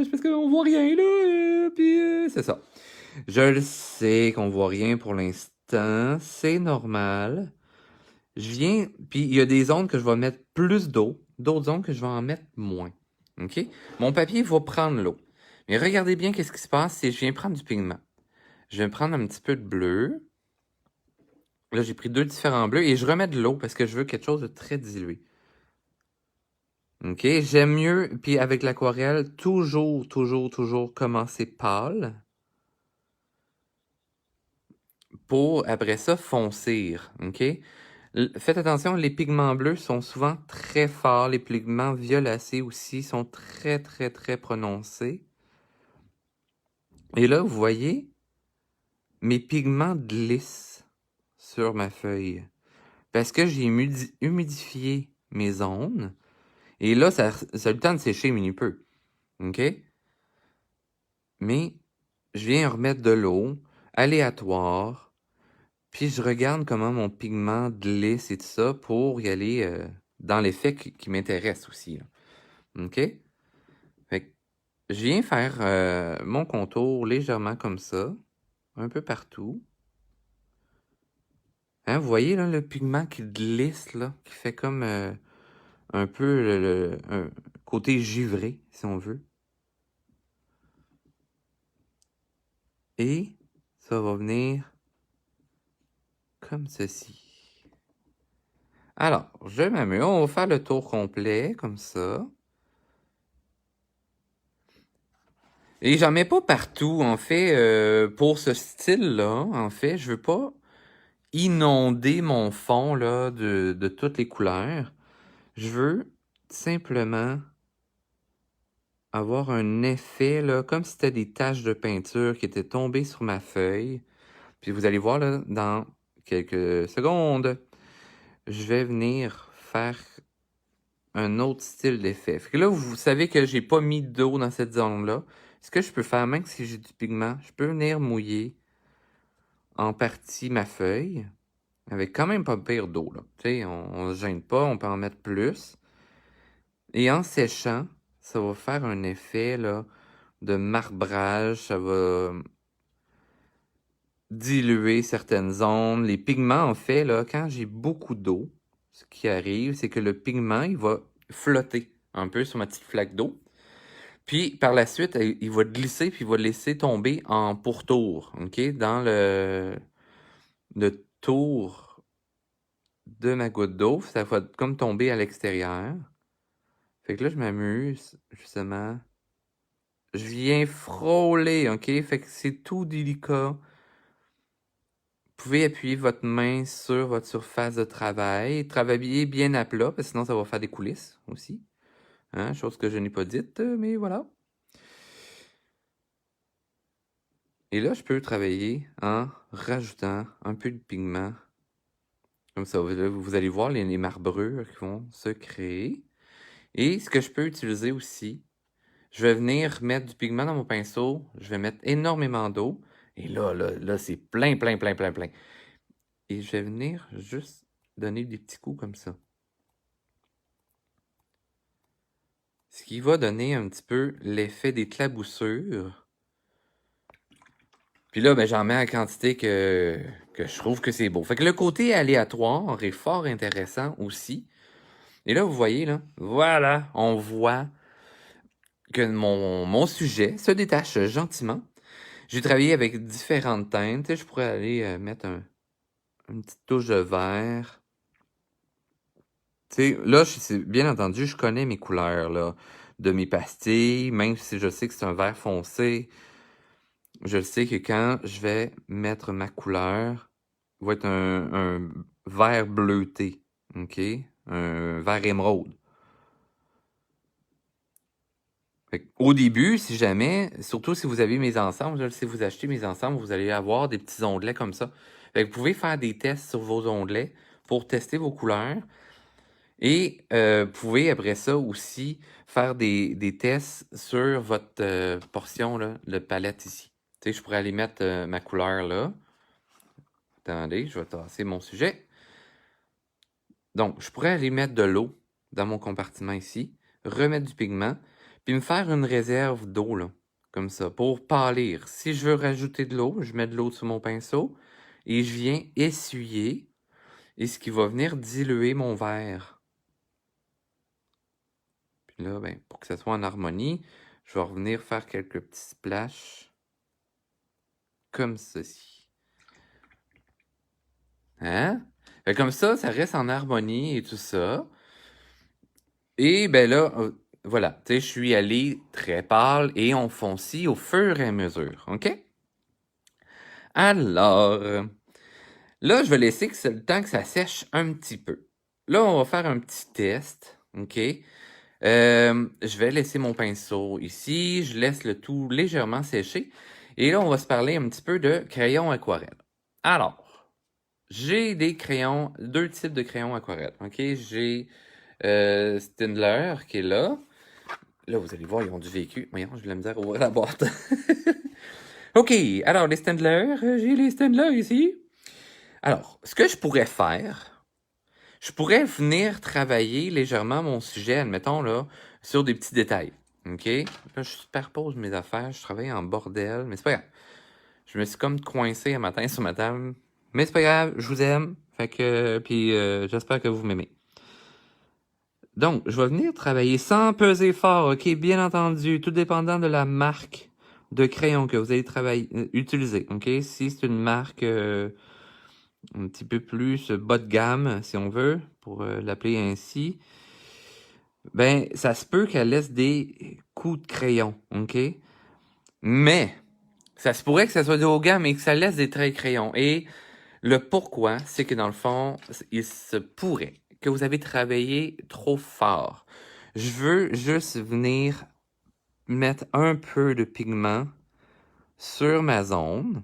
c'est parce qu'on voit rien, là, puis c'est ça. Je le sais qu'on voit rien pour l'instant, c'est normal. Je viens, puis il y a des zones que je vais mettre plus d'eau, d'autres zones que je vais en mettre moins. OK? Mon papier va prendre l'eau. Mais regardez bien qu'est-ce qui se passe si je viens prendre du pigment. Je vais prendre un petit peu de bleu. Là, j'ai pris 2 différents bleus et je remets de l'eau parce que je veux quelque chose de très dilué. OK? J'aime mieux, puis avec l'aquarelle, toujours commencer pâle pour, après ça, foncir. OK? Faites attention, les pigments bleus sont souvent très forts. Les pigments violacés aussi sont très, très, très prononcés. Et là, vous voyez, mes pigments glissent sur ma feuille. Parce que j'ai humidifié mes zones. Et là, ça a le temps de sécher un mini peu. OK? Mais je viens remettre de l'eau aléatoire. Puis je regarde comment mon pigment glisse et tout ça pour y aller dans l'effet qui m'intéresse aussi. Là. OK? Fait que je viens faire mon contour légèrement comme ça, un peu partout. Hein, vous voyez là, le pigment qui glisse, là, qui fait comme un peu un côté givré, si on veut. Et ça va venir comme ceci. Alors, je m'amuse. On va faire le tour complet, comme ça. Et j'en mets pas partout, en fait. Pour ce style-là, en fait, je veux pas inonder mon fond là, de toutes les couleurs. Je veux simplement avoir un effet, là, comme si c'était des taches de peinture qui étaient tombées sur ma feuille. Puis vous allez voir, là, dans quelques secondes, je vais venir faire un autre style d'effet. Fait que là, vous savez que j'ai pas mis d'eau dans cette zone-là. Ce que je peux faire, même si j'ai du pigment, je peux venir mouiller en partie ma feuille, avec quand même pas pire d'eau, là. Tu sais, on se gêne pas, on peut en mettre plus. Et en séchant, ça va faire un effet, là, de marbrage, ça va diluer certaines zones. Les pigments, en fait, là, quand j'ai beaucoup d'eau, ce qui arrive, c'est que le pigment, il va flotter un peu sur ma petite flaque d'eau. Puis, par la suite, il va glisser, puis il va laisser tomber en pourtour, OK? Dans le tour de ma goutte d'eau, ça va comme tomber à l'extérieur. Fait que là, je m'amuse, justement. Je viens frôler, OK? Fait que c'est tout délicat. Vous pouvez appuyer votre main sur votre surface de travail. Travailler bien à plat, parce que sinon, ça va faire des coulisses aussi. Hein? Chose que je n'ai pas dite, mais voilà. Et là, je peux travailler en rajoutant un peu de pigment. Comme ça, vous allez voir les marbrures qui vont se créer. Et ce que je peux utiliser aussi, je vais venir mettre du pigment dans mon pinceau. Je vais mettre énormément d'eau. Et là, c'est plein, plein, plein, plein, plein. Et je vais venir juste donner des petits coups comme ça. Ce qui va donner un petit peu l'effet d'éclaboussure. Puis là, ben, j'en mets à la quantité que je trouve que c'est beau. Fait que le côté aléatoire est fort intéressant aussi. Et là, vous voyez, là, voilà, on voit que mon sujet se détache gentiment. J'ai travaillé avec différentes teintes. Je pourrais aller mettre une petite touche de vert. Tu sais, là, bien entendu, je connais mes couleurs là, de mes pastilles, même si je sais que c'est un vert foncé. Je sais que quand je vais mettre ma couleur, va être un vert bleuté, OK? Un vert émeraude. Au début, si jamais, surtout si vous avez mes ensembles, si vous achetez mes ensembles, vous allez avoir des petits onglets comme ça. Fait que vous pouvez faire des tests sur vos onglets pour tester vos couleurs. Et vous pouvez, après ça, aussi faire des tests sur votre portion, là, le palette ici. Tu sais, je pourrais aller mettre ma couleur là. Attendez, je vais tasser mon sujet. Donc, je pourrais aller mettre de l'eau dans mon compartiment ici, remettre du pigment, puis me faire une réserve d'eau, là, comme ça, pour pâlir. Si je veux rajouter de l'eau, je mets de l'eau sur mon pinceau et je viens essuyer, et ce qui va venir diluer mon verre. Puis là, ben, pour que ça soit en harmonie, je vais revenir faire quelques petits splashes comme ceci. Hein? Fait comme ça reste en harmonie et tout ça. Et ben là, voilà, tu sais, je suis allé très pâle et on foncit au fur et à mesure, OK? Alors, Là, je vais laisser le temps que ça sèche un petit peu. Là, on va faire un petit test, OK? Je vais laisser mon pinceau ici, je laisse le tout légèrement sécher. Et là, on va se parler un petit peu de crayon aquarelle. Alors, j'ai des crayons, 2 types de crayons aquarelle, OK? J'ai Staedtler qui est là. Là, vous allez voir, ils ont du vécu. Voyons, j'ai de la misère à ouvrir la boîte. OK, alors les Staedtler, j'ai les Staedtler ici. Alors, ce que je pourrais faire, je pourrais venir travailler légèrement mon sujet, admettons, là, sur des petits détails. OK? Là, je superpose mes affaires, je travaille en bordel, mais c'est pas grave. Je me suis comme coincé un matin sur ma table. Mais c'est pas grave, je vous aime. Fait que, puis j'espère que vous m'aimez. Donc, je vais venir travailler sans peser fort, OK? Bien entendu, tout dépendant de la marque de crayon que vous allez utiliser, OK? Si c'est une marque un petit peu plus bas de gamme, si on veut, pour l'appeler ainsi, ben, ça se peut qu'elle laisse des coups de crayon, OK? Mais, ça se pourrait que ça soit de haut gamme et que ça laisse des traits de crayon. Et le pourquoi, c'est que dans le fond, il se pourrait que vous avez travaillé trop fort. Je veux juste venir mettre un peu de pigment sur ma zone,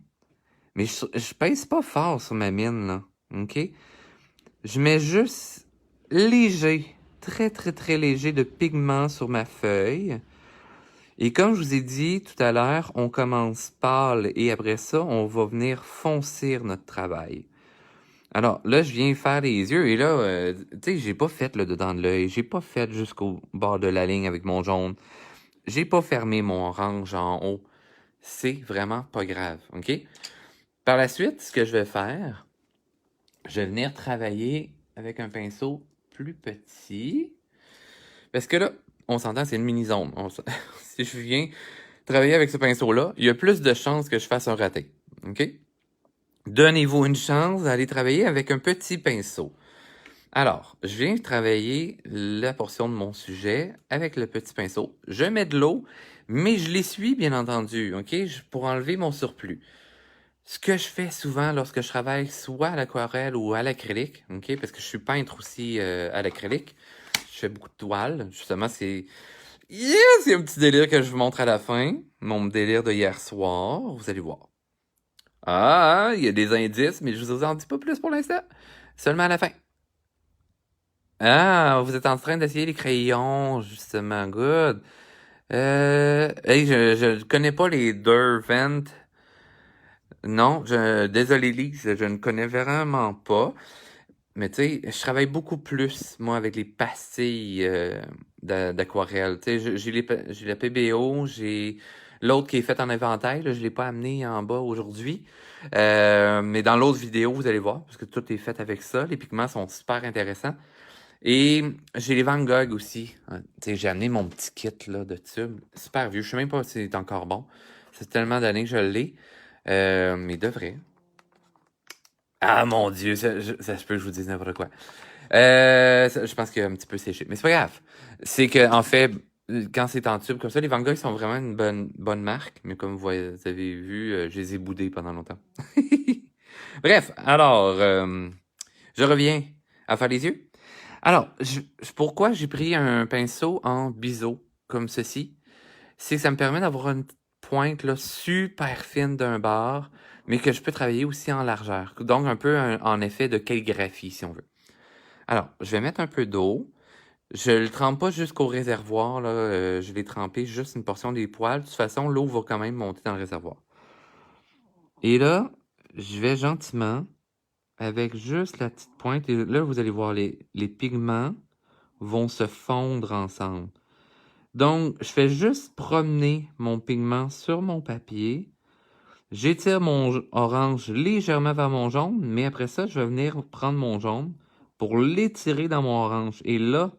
mais je pèse pas fort sur ma mine, là, OK? Je mets juste léger, très très très léger de pigment sur ma feuille. Et comme je vous ai dit tout à l'heure, on commence pâle et après ça, on va venir foncir notre travail. Alors là, je viens faire les yeux et là, tu sais, j'ai pas fait le dedans de l'œil, j'ai pas fait jusqu'au bord de la ligne avec mon jaune, j'ai pas fermé mon orange en haut. C'est vraiment pas grave, OK? Par la suite, ce que je vais faire, je vais venir travailler avec un pinceau plus petit. Parce que là, on s'entend, c'est une mini-zone. Si je viens travailler avec ce pinceau-là, il y a plus de chances que je fasse un raté, OK? Donnez-vous une chance d'aller travailler avec un petit pinceau. Alors, je viens travailler la portion de mon sujet avec le petit pinceau. Je mets de l'eau, mais je l'essuie, bien entendu, OK? Pour enlever mon surplus. Ce que je fais souvent lorsque je travaille soit à l'aquarelle ou à l'acrylique, OK? Parce que je suis peintre aussi à l'acrylique. Je fais beaucoup de toiles. Justement, c'est... Yes! C'est un petit délire que je vous montre à la fin. Mon délire de hier soir. Vous allez voir. Ah, il y a des indices, mais je vous en dis pas plus pour l'instant. Seulement à la fin. Ah, vous êtes en train d'essayer les crayons, justement. Good. Hey, je connais pas les Derwent. Non, désolé Lise, je ne connais vraiment pas. Mais tu sais, je travaille beaucoup plus, moi, avec les pastilles d'aquarelle. Tu sais, j'ai la PBO, j'ai l'autre qui est faite en inventaire, là, je l'ai pas amené en bas aujourd'hui. Mais dans l'autre vidéo, vous allez voir, parce que tout est fait avec ça. Les pigments sont super intéressants. Et j'ai les Van Gogh aussi. Tu sais, j'ai amené mon petit kit là, de tubes. Super vieux. Je sais même pas si c'est encore bon. C'est tellement d'années que je l'ai. Mais il devrait. Ah mon Dieu, ça se peut que je vous dise n'importe quoi. Je pense qu'il a un petit peu séché. Mais c'est pas grave. C'est que en fait, quand c'est en tube comme ça, les Van Gogh sont vraiment une bonne marque. Mais comme vous avez vu, je les ai boudés pendant longtemps. Bref, alors, je reviens à faire les yeux. Alors, pourquoi j'ai pris un pinceau en biseau comme ceci? C'est que ça me permet d'avoir une pointe là, super fine d'un bord, mais que je peux travailler aussi en largeur. Donc, un peu en effet de calligraphie, si on veut. Alors, je vais mettre un peu d'eau. Je le trempe pas jusqu'au réservoir, là. Je vais tremper juste une portion des poils. De toute façon, l'eau va quand même monter dans le réservoir. Et là, je vais gentiment, avec juste la petite pointe, et là, vous allez voir, les pigments vont se fondre ensemble. Donc, je fais juste promener mon pigment sur mon papier. J'étire mon orange légèrement vers mon jaune, mais après ça, je vais venir prendre mon jaune pour l'étirer dans mon orange. Et là,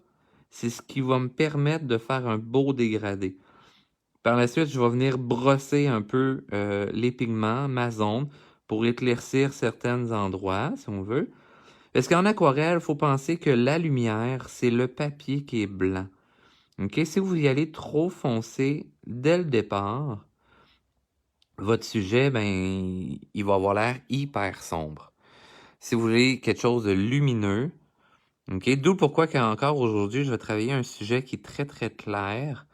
c'est ce qui va me permettre de faire un beau dégradé. Par la suite, je vais venir brosser un peu les pigments, ma zone, pour éclaircir certains endroits, si on veut. Parce qu'en aquarelle, il faut penser que la lumière, c'est le papier qui est blanc. OK? Si vous y allez trop foncé dès le départ, votre sujet, ben, il va avoir l'air hyper sombre. si vous voulez quelque chose de lumineux. OK? D'où pourquoi qu'encore aujourd'hui, je vais travailler un sujet qui est très, très clair.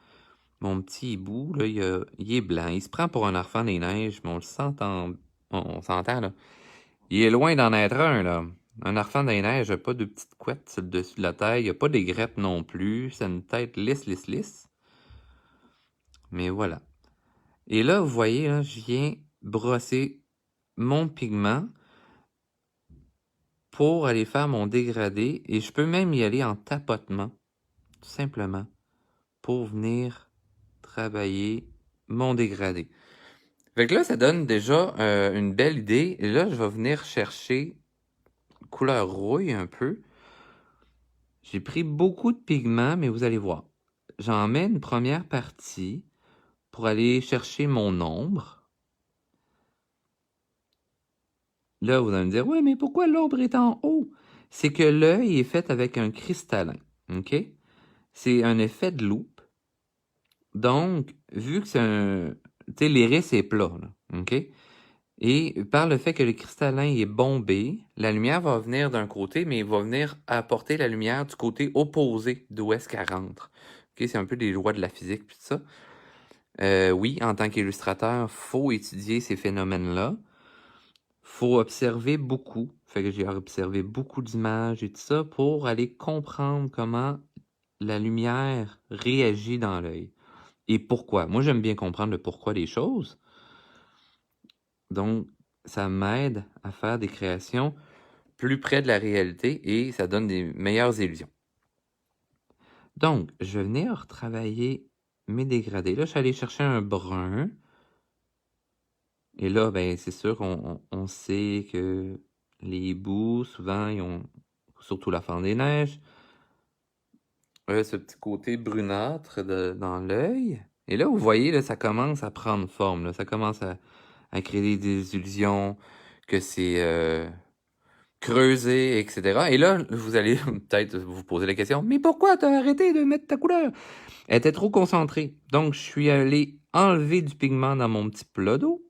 Mon petit hibou, là, il est blanc. Il se prend pour un enfant des neiges, mais on le s'entend. On s'entend, là. Il est loin d'en être un, là. Un enfant des neiges n'a pas de petites couettes sur le dessus de la tête. Il n'a pas d'aigrette non plus. C'est une tête lisse, lisse, lisse. Mais voilà. Et là, vous voyez, là, je viens brosser mon pigment pour aller faire mon dégradé. Et je peux même y aller en tapotement, tout simplement, pour venir travailler mon dégradé. Fait que là, ça donne déjà une belle idée. Et là, je vais venir chercher couleur rouille un peu. J'ai pris beaucoup de pigments, mais vous allez voir. J'en mets une première partie pour aller chercher mon ombre. Là, vous allez me dire, oui, mais pourquoi l'ombre est en haut? C'est que l'œil est fait avec un cristallin, OK? C'est un effet de loupe. Donc, vu que c'est un... Tu sais, l'iris est plat, là, OK? Et par le fait que le cristallin est bombé, la lumière va venir d'un côté, mais il va venir apporter la lumière du côté opposé d'où est-ce qu'elle rentre. OK? C'est un peu des lois de la physique, puis tout ça. Oui, en tant qu'illustrateur, faut étudier ces phénomènes-là. Faut observer beaucoup. Fait que j'ai observé beaucoup d'images et tout ça pour aller comprendre comment la lumière réagit dans l'œil. Et pourquoi. Moi, j'aime bien comprendre le pourquoi des choses. Donc, ça m'aide à faire des créations plus près de la réalité et ça donne des meilleures illusions. Donc, je vais venir travailler mes dégradés. Là, je suis allé chercher un brun. Et là, ben, c'est sûr qu'on sait que les hiboux, souvent, ils ont, surtout la fente des neiges, ce petit côté brunâtre dans l'œil. Et là, vous voyez, là, ça commence à prendre forme. Là, ça commence à créer des illusions, que c'est creusé, etc. Et là, vous allez peut-être vous poser la question, mais pourquoi t'as arrêté de mettre ta couleur? Elle était trop concentrée. Donc, je suis allé enlever du pigment dans mon petit plat d'eau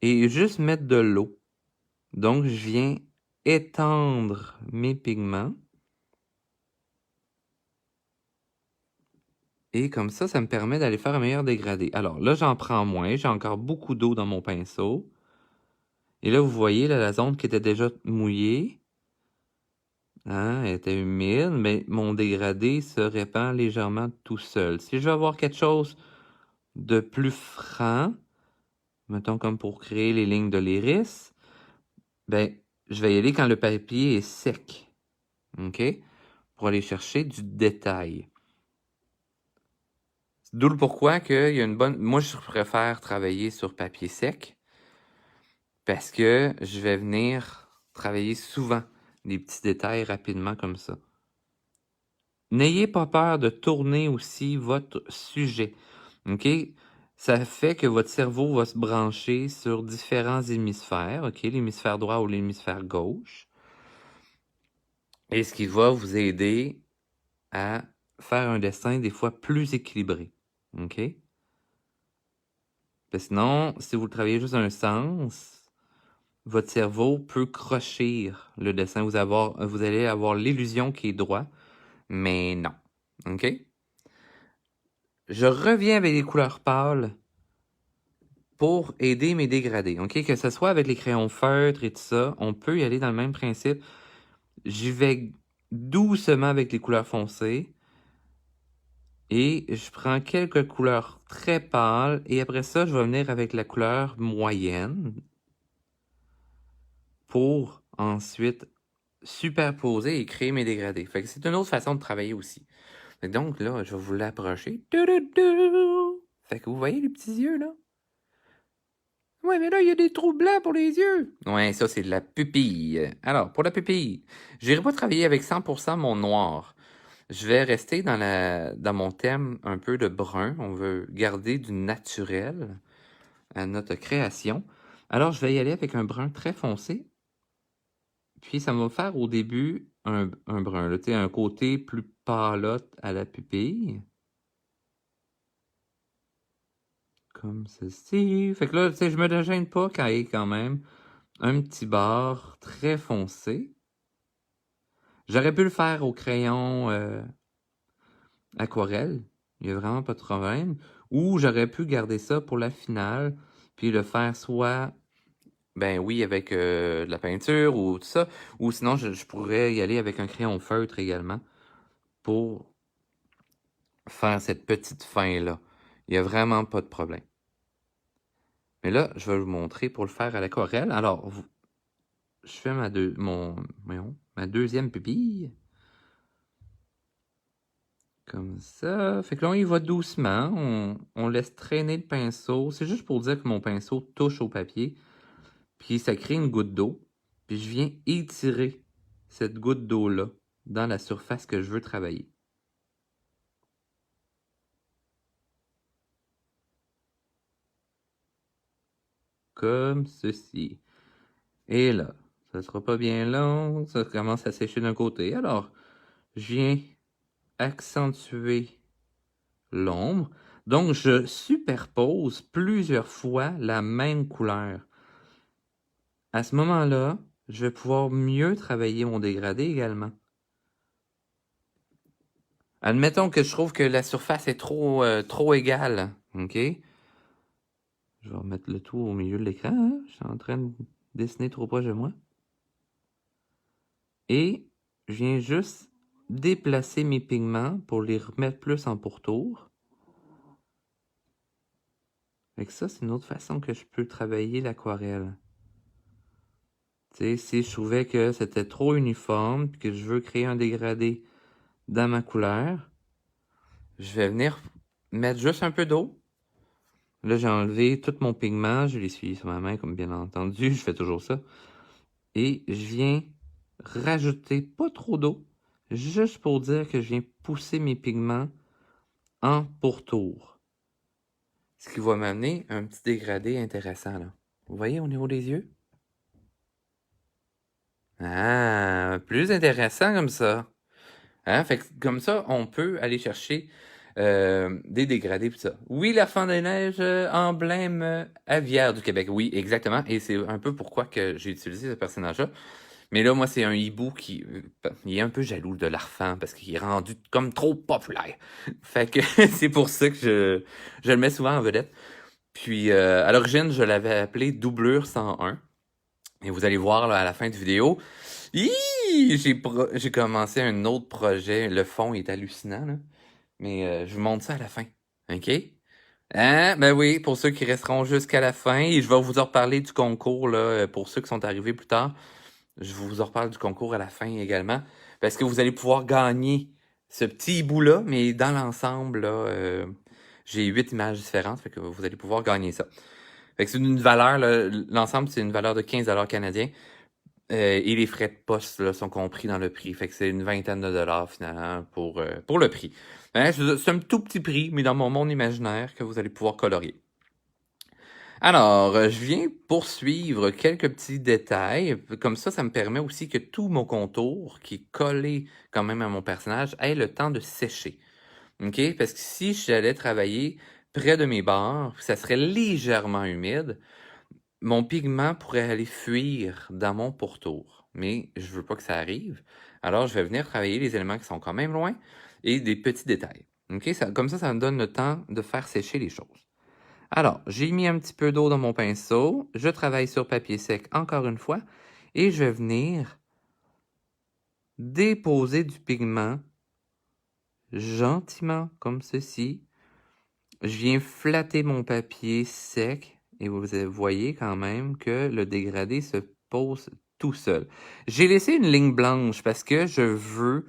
et juste mettre de l'eau. Donc, je viens étendre mes pigments. Et comme ça me permet d'aller faire un meilleur dégradé. Alors là, j'en prends moins. J'ai encore beaucoup d'eau dans mon pinceau. Et là, vous voyez là, la zone qui était déjà mouillée. Hein, elle était humide, mais mon dégradé se répand légèrement tout seul. Si je veux avoir quelque chose de plus franc, mettons comme pour créer les lignes de l'iris, ben, je vais y aller quand le papier est sec. OK? Pour aller chercher du détail. D'où le pourquoi qu'il y a une bonne... Moi, je préfère travailler sur papier sec parce que je vais venir travailler souvent des petits détails rapidement comme ça. N'ayez pas peur de tourner aussi votre sujet. OK? Ça fait que votre cerveau va se brancher sur différents hémisphères, OK? L'hémisphère droit ou l'hémisphère gauche. Et ce qui va vous aider à faire un dessin des fois plus équilibré. OK? Parce que sinon, si vous travaillez juste un sens, votre cerveau peut crochir le dessin. Vous allez avoir l'illusion qui est droit, mais non. OK? Je reviens avec les couleurs pâles pour aider mes dégradés. OK? Que ce soit avec les crayons feutres et tout ça, on peut y aller dans le même principe. J'y vais doucement avec les couleurs foncées. Et je prends quelques couleurs très pâles. Et après ça, je vais venir avec la couleur moyenne pour ensuite superposer et créer mes dégradés. Fait que c'est une autre façon de travailler aussi. Fait que donc là, je vais vous l'approcher. Fait que vous voyez les petits yeux là? Ouais, mais là, il y a des trous blancs pour les yeux. Ouais, ça, c'est de la pupille. Alors, pour la pupille, je n'irai pas travailler avec 100% mon noir. Je vais rester dans mon thème un peu de brun. On veut garder du naturel à notre création. Alors, je vais y aller avec un brun très foncé. Puis, ça va faire au début un brun, là, tu sais, un côté plus pâlotte à la pupille. Comme ceci. Fait que là, tu sais, je me gêne pas quand même un petit bord très foncé. J'aurais pu le faire au crayon aquarelle, il n'y a vraiment pas de problème. Ou j'aurais pu garder ça pour la finale, puis le faire soit, ben oui, avec de la peinture ou tout ça, ou sinon je pourrais y aller avec un crayon feutre également pour faire cette petite fin-là. Il n'y a vraiment pas de problème. Mais là, je vais vous montrer pour le faire à l'aquarelle. Alors, je fais ma deuxième pupille. Comme ça. Fait que là, on y va doucement. On laisse traîner le pinceau. C'est juste pour dire que mon pinceau touche au papier. Puis ça crée une goutte d'eau. Puis je viens étirer cette goutte d'eau-là dans la surface que je veux travailler. Comme ceci. Et là, ça sera pas bien long. Ça commence à sécher d'un côté. Alors, je viens accentuer l'ombre. Donc, je superpose plusieurs fois la même couleur. À ce moment-là, je vais pouvoir mieux travailler mon dégradé également. Admettons que je trouve que la surface est trop égale, ok? Je vais remettre le tout au milieu de l'écran, hein? Je suis en train de dessiner trop proche de moi. Et je viens juste déplacer mes pigments pour les remettre plus en pourtour. Avec ça, c'est une autre façon que je peux travailler l'aquarelle. Tu sais, si je trouvais que c'était trop uniforme, puis que je veux créer un dégradé dans ma couleur, je vais venir mettre juste un peu d'eau. Là, j'ai enlevé tout mon pigment, je l'ai essuyé sur ma main, comme bien entendu, je fais toujours ça. Et je viens rajouter pas trop d'eau, juste pour dire que je viens pousser mes pigments en pourtour. Ce qui va m'amener un petit dégradé intéressant, là. Vous voyez au niveau des yeux? Ah, plus intéressant comme ça. Hein? Fait que comme ça, on peut aller chercher des dégradés pis ça. Oui, la fin des neiges, emblème aviaire du Québec. Oui, exactement. Et c'est un peu pourquoi que j'ai utilisé ce personnage-là. Mais là, moi, c'est un hibou qui il est un peu jaloux de l'Arfan parce qu'il est rendu comme trop populaire. Fait que c'est pour ça que je le mets souvent en vedette. Puis à l'origine, je l'avais appelé Doublure 101. Et vous allez voir là, à la fin de vidéo, j'ai commencé un autre projet. Le fond est hallucinant, là. Mais je vous montre ça à la fin. OK? Hein? Ben oui, pour ceux qui resteront jusqu'à la fin. Et je vais vous en reparler du concours, là, pour ceux qui sont arrivés plus tard. Je vous en reparle du concours à la fin également. Parce que vous allez pouvoir gagner ce petit hibou-là, mais dans l'ensemble, là, j'ai 8 images différentes. Fait que vous allez pouvoir gagner ça. Fait que c'est une valeur, l'ensemble, c'est une valeur de 15 canadiens. Et les frais de poste là, sont compris dans le prix. Fait que c'est une vingtaine de dollars finalement pour le prix. Hein, c'est un tout petit prix, mais dans mon monde imaginaire que vous allez pouvoir colorier. Alors, je viens poursuivre quelques petits détails. Comme ça me permet aussi que tout mon contour, qui est collé quand même à mon personnage, ait le temps de sécher. OK? Parce que si j'allais travailler près de mes bords, ça serait légèrement humide, mon pigment pourrait aller fuir dans mon pourtour, mais je veux pas que ça arrive. Alors, je vais venir travailler les éléments qui sont quand même loin et des petits détails. OK? Comme ça me donne le temps de faire sécher les choses. Alors, j'ai mis un petit peu d'eau dans mon pinceau. Je travaille sur papier sec encore une fois et je vais venir déposer du pigment gentiment comme ceci. Je viens flatter mon papier sec et vous voyez quand même que le dégradé se pose tout seul. J'ai laissé une ligne blanche parce que je veux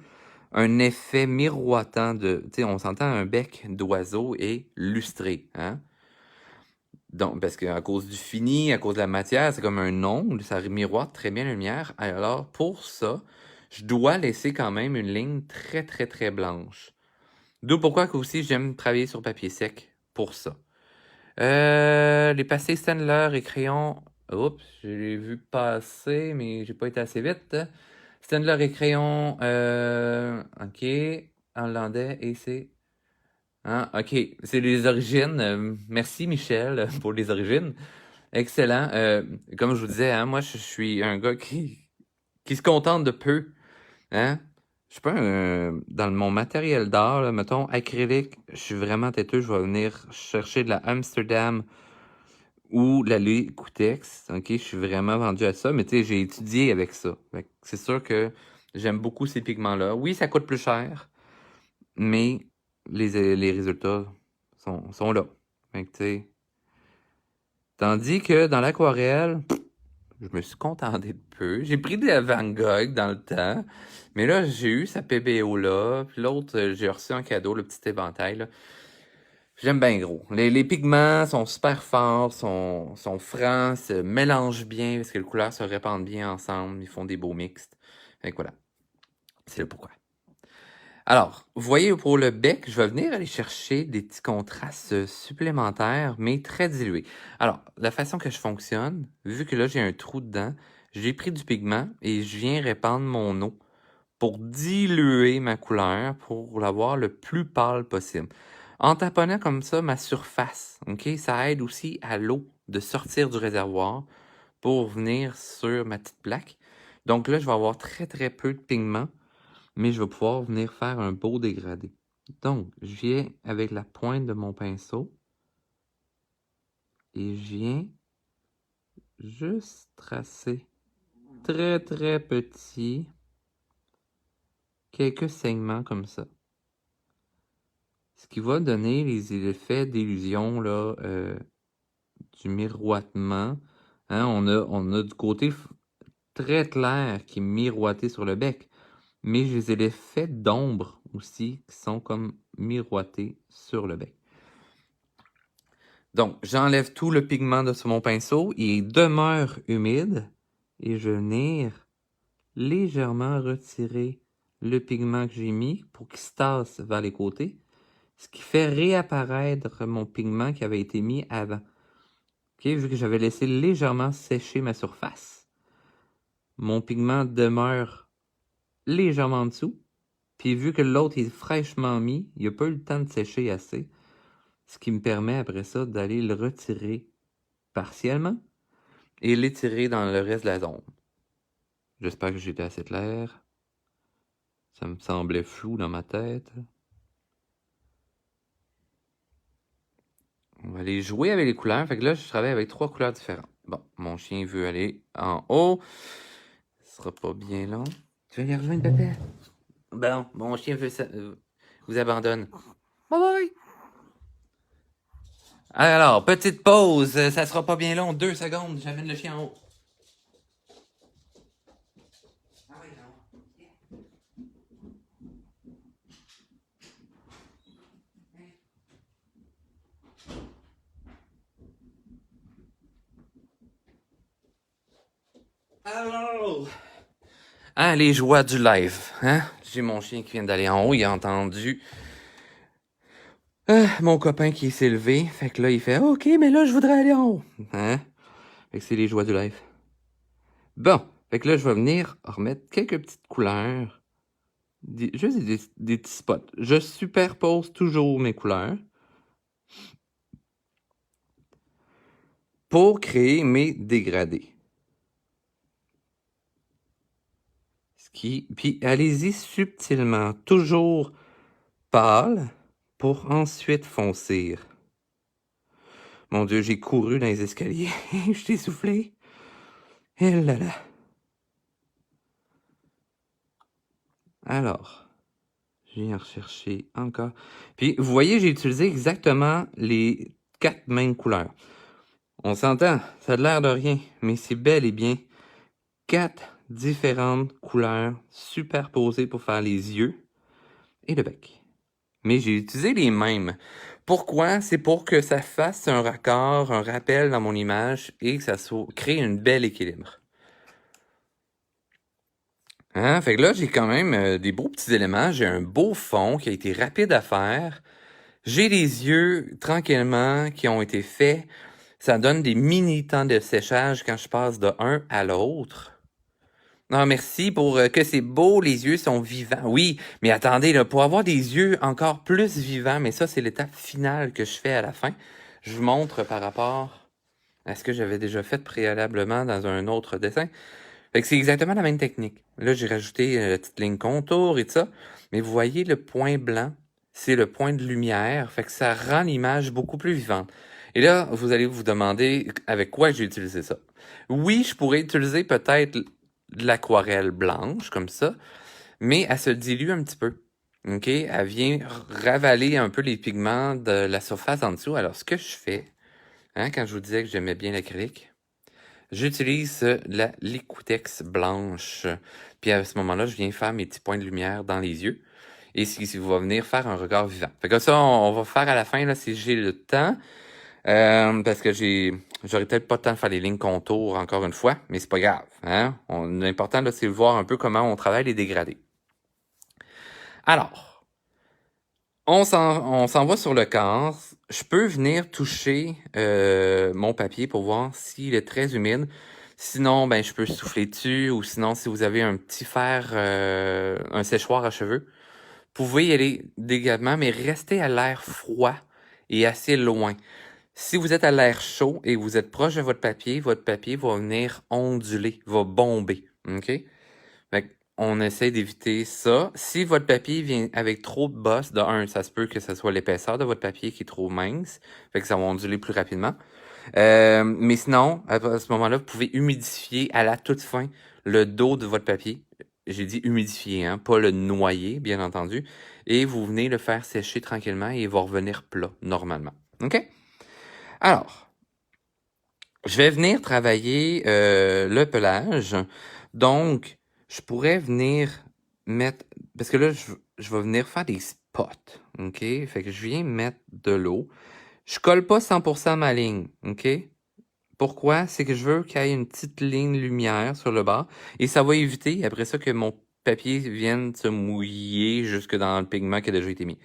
un effet miroitant de... Tu sais, on s'entend un bec d'oiseau et lustré, hein? Donc, parce qu'à cause du fini, à cause de la matière, c'est comme un ongle, ça miroite très bien la lumière. Alors, pour ça, je dois laisser quand même une ligne très, très, très blanche. D'où pourquoi que aussi j'aime travailler sur papier sec pour ça. Les pastés Staedtler et crayon. Oups, je l'ai vu passer, mais j'ai pas été assez vite. Staedtler et crayon. OK. Hollandais et c'est. Hein, OK. C'est les origines. Merci Michel pour les origines. Excellent. Comme je vous disais, hein, moi, je suis un gars qui se contente de peu. Hein? Je suis pas dans mon matériel d'art, là, mettons, acrylique, je suis vraiment têteux. Je vais venir chercher de la Amsterdam ou de la Liquitex. OK, je suis vraiment vendu à ça, mais tu sais, j'ai étudié avec ça. Fait que c'est sûr que j'aime beaucoup ces pigments-là. Oui, ça coûte plus cher, mais les résultats sont là. Fait que, tu sais, tandis que dans l'aquarelle, je me suis contenté de peu. J'ai pris des Van Gogh dans le temps, mais là, j'ai eu sa PBO-là, puis l'autre, j'ai reçu en cadeau le petit éventail, là. J'aime bien gros. Les pigments sont super forts, sont francs, se mélangent bien, parce que les couleurs se répandent bien ensemble, ils font des beaux mixtes. Fait que voilà, c'est le pourquoi. Alors, vous voyez, pour le bec, je vais venir aller chercher des petits contrastes supplémentaires, mais très dilués. Alors, la façon que je fonctionne, vu que là, j'ai un trou dedans, j'ai pris du pigment et je viens répandre mon eau pour diluer ma couleur, pour l'avoir le plus pâle possible. En taponnant comme ça ma surface, OK, ça aide aussi à l'eau de sortir du réservoir pour venir sur ma petite plaque. Donc là, je vais avoir très, très peu de pigment, mais je vais pouvoir venir faire un beau dégradé. Donc, je viens avec la pointe de mon pinceau et je viens juste tracer très, très petit quelques segments comme ça. Ce qui va donner les effets d'illusion là, du miroitement. Hein, on a du côté très clair qui est miroité sur le bec, mais j'ai les effets d'ombre aussi qui sont comme miroités sur le bec. Donc, j'enlève tout le pigment de sur mon pinceau, il demeure humide et je vais venir légèrement retirer le pigment que j'ai mis pour qu'il se tasse vers les côtés, ce qui fait réapparaître mon pigment qui avait été mis avant. Okay, vu que j'avais laissé légèrement sécher ma surface, mon pigment demeure légèrement en dessous, puis vu que l'autre est fraîchement mis, il n'a pas eu le temps de sécher assez, ce qui me permet après ça d'aller le retirer partiellement et l'étirer dans le reste de la zone. J'espère que j'étais assez clair. Ça me semblait flou dans ma tête. On va aller jouer avec les couleurs. Fait que là, je travaille avec 3 couleurs différentes. Bon, mon chien veut aller en haut. Ce sera pas bien long. Tu veux aller rejoindre papa? Bon, mon chien veut vous abandonne. Bye bye! Alors, petite pause. Ça sera pas bien long. 2 secondes. J'amène le chien en haut. Ah oui, non. Alors! Ah, les joies du live, hein? J'ai mon chien qui vient d'aller en haut, il a entendu mon copain qui s'est levé. Fait que là, il fait « OK, mais là, je voudrais aller en haut. » Hein? Fait que c'est les joies du live. Bon, fait que là, je vais venir remettre quelques petites couleurs. Juste des petits spots. Je superpose toujours mes couleurs pour créer mes dégradés. Puis allez-y subtilement, toujours pâle, pour ensuite foncir. Mon Dieu, j'ai couru dans les escaliers. Je t'ai soufflé. Et là là. Alors, je viens rechercher encore. Puis, vous voyez, j'ai utilisé exactement les 4 mêmes couleurs. On s'entend, ça a l'air de rien, mais c'est bel et bien 4 différentes couleurs superposées pour faire les yeux et le bec. Mais j'ai utilisé les mêmes. Pourquoi? C'est pour que ça fasse un raccord, un rappel dans mon image et que ça crée un bel équilibre. Hein? Fait que là, j'ai quand même des beaux petits éléments. J'ai un beau fond qui a été rapide à faire. J'ai les yeux, tranquillement, qui ont été faits. Ça donne des mini temps de séchage quand je passe de un à l'autre. Non, merci pour que c'est beau, les yeux sont vivants. Oui, mais attendez, là, pour avoir des yeux encore plus vivants, mais ça, c'est l'étape finale que je fais à la fin. Je vous montre par rapport à ce que j'avais déjà fait préalablement dans un autre dessin. Fait que c'est exactement la même technique. Là, j'ai rajouté la petite ligne contour et tout ça. Mais vous voyez, le point blanc, c'est le point de lumière. Fait que ça rend l'image beaucoup plus vivante. Et là, vous allez vous demander avec quoi j'ai utilisé ça. Oui, je pourrais utiliser peut-être de l'aquarelle blanche, comme ça, mais elle se dilue un petit peu. OK? Elle vient ravaler un peu les pigments de la surface en dessous. Alors, ce que je fais, quand je vous disais que j'aimais bien l'acrylique, j'utilise la Liquitex blanche. Puis à ce moment-là, je viens faire mes petits points de lumière dans les yeux. Et ce qui va venir faire un regard vivant. Fait que ça, on va faire à la fin, là, si j'ai le temps. Parce que j'aurais peut-être pas le temps de faire les lignes contours encore une fois, mais c'est pas grave. Hein? L'important, là, c'est de voir un peu comment on travaille les dégradés. Alors, on s'en va sur le corps. Je peux venir toucher mon papier pour voir s'il est très humide. Sinon, ben, je peux souffler dessus, ou sinon, si vous avez un petit fer, un séchoir à cheveux, vous pouvez y aller également, mais restez à l'air froid et assez loin. Si vous êtes à l'air chaud et vous êtes proche de votre papier va venir onduler, va bomber. OK? Fait on essaie d'éviter ça. Si votre papier vient avec trop de bosse, de un, ça se peut que ce soit l'épaisseur de votre papier qui est trop mince, fait que ça va onduler plus rapidement. Mais sinon, à ce moment-là, vous pouvez humidifier à la toute fin le dos de votre papier. J'ai dit humidifier, hein, pas le noyer, bien entendu. Et vous venez le faire sécher tranquillement et il va revenir plat, normalement. OK? Alors, je vais venir travailler le pelage. Donc, je pourrais venir mettre... Parce que là, je vais venir faire des spots. OK? Fait que je viens mettre de l'eau. Je colle pas 100% ma ligne. OK? Pourquoi? C'est que je veux qu'il y ait une petite ligne lumière sur le bas. Et ça va éviter, après ça, que mon papier vienne se mouiller jusque dans le pigment qui a déjà été mis.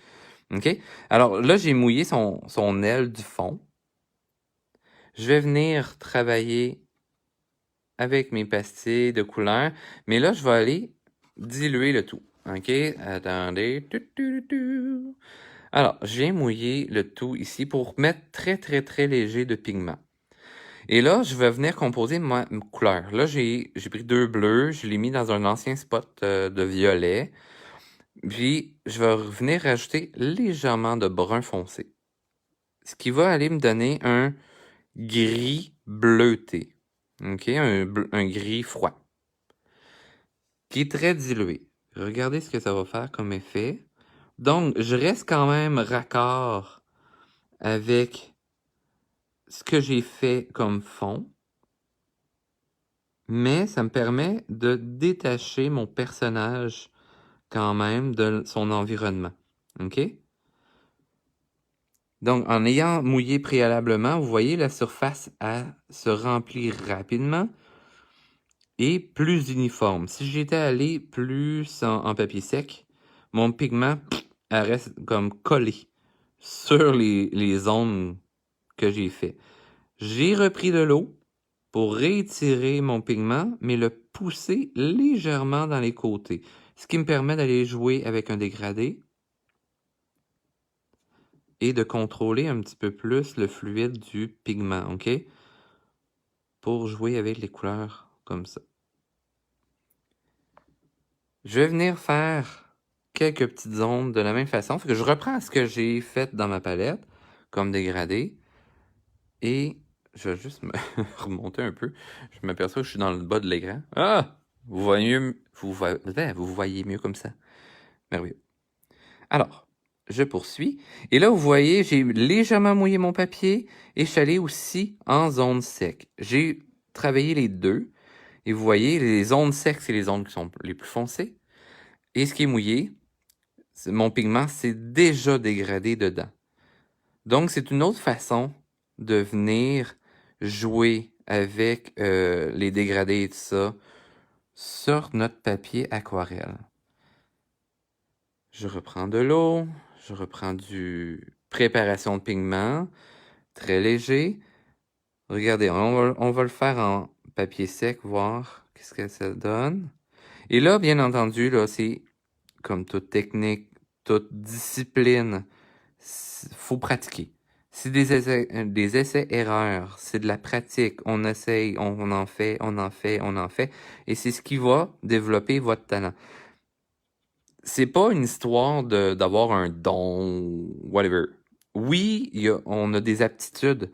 OK? Alors là, j'ai mouillé son aile du fond. Je vais venir travailler avec mes pastilles de couleur, mais là, je vais aller diluer le tout. OK? Attendez. Alors, je viens mouiller le tout ici pour mettre très, très, très léger de pigment. Et là, je vais venir composer ma couleur. Là, j'ai pris 2 bleus, je l'ai mis dans un ancien spot de violet. Puis, je vais venir rajouter légèrement de brun foncé. Ce qui va aller me donner un gris bleuté. OK? Un gris froid. Qui est très dilué. Regardez ce que ça va faire comme effet. Donc, je reste quand même raccord avec ce que j'ai fait comme fond. Mais ça me permet de détacher mon personnage quand même de son environnement. OK? Donc, en ayant mouillé préalablement, vous voyez, la surface se remplit rapidement et plus uniforme. Si j'étais allé plus en papier sec, mon pigment elle reste comme collé sur les zones que j'ai fait. J'ai repris de l'eau pour réétirer mon pigment, mais le pousser légèrement dans les côtés. Ce qui me permet d'aller jouer avec un dégradé et de contrôler un petit peu plus le fluide du pigment, OK? Pour jouer avec les couleurs comme ça. Je vais venir faire quelques petites ondes de la même façon. Fait que je reprends ce que j'ai fait dans ma palette comme dégradé et je vais juste me remonter un peu. Je m'aperçois que je suis dans le bas de l'écran. Ah! Vous voyez mieux comme ça. Merveilleux. Alors, je poursuis. Et là, vous voyez, j'ai légèrement mouillé mon papier et je suis allé aussi en zone sec. J'ai travaillé les deux. Et vous voyez, les zones secs, c'est les zones qui sont les plus foncées. Et ce qui est mouillé, mon pigment s'est déjà dégradé dedans. Donc, c'est une autre façon de venir jouer avec les dégradés et tout ça sur notre papier aquarelle. Je reprends de l'eau, je reprends du préparation de pigment, très léger. Regardez, on va le faire en papier sec, voir qu'est-ce que ça donne. Et là, bien entendu, là, c'est comme toute technique, toute discipline, faut pratiquer. C'est des essais-erreurs, c'est de la pratique. On essaye, on en fait, on en fait, on en fait. Et c'est ce qui va développer votre talent. C'est pas une histoire d'avoir un don, whatever. Oui, on a des aptitudes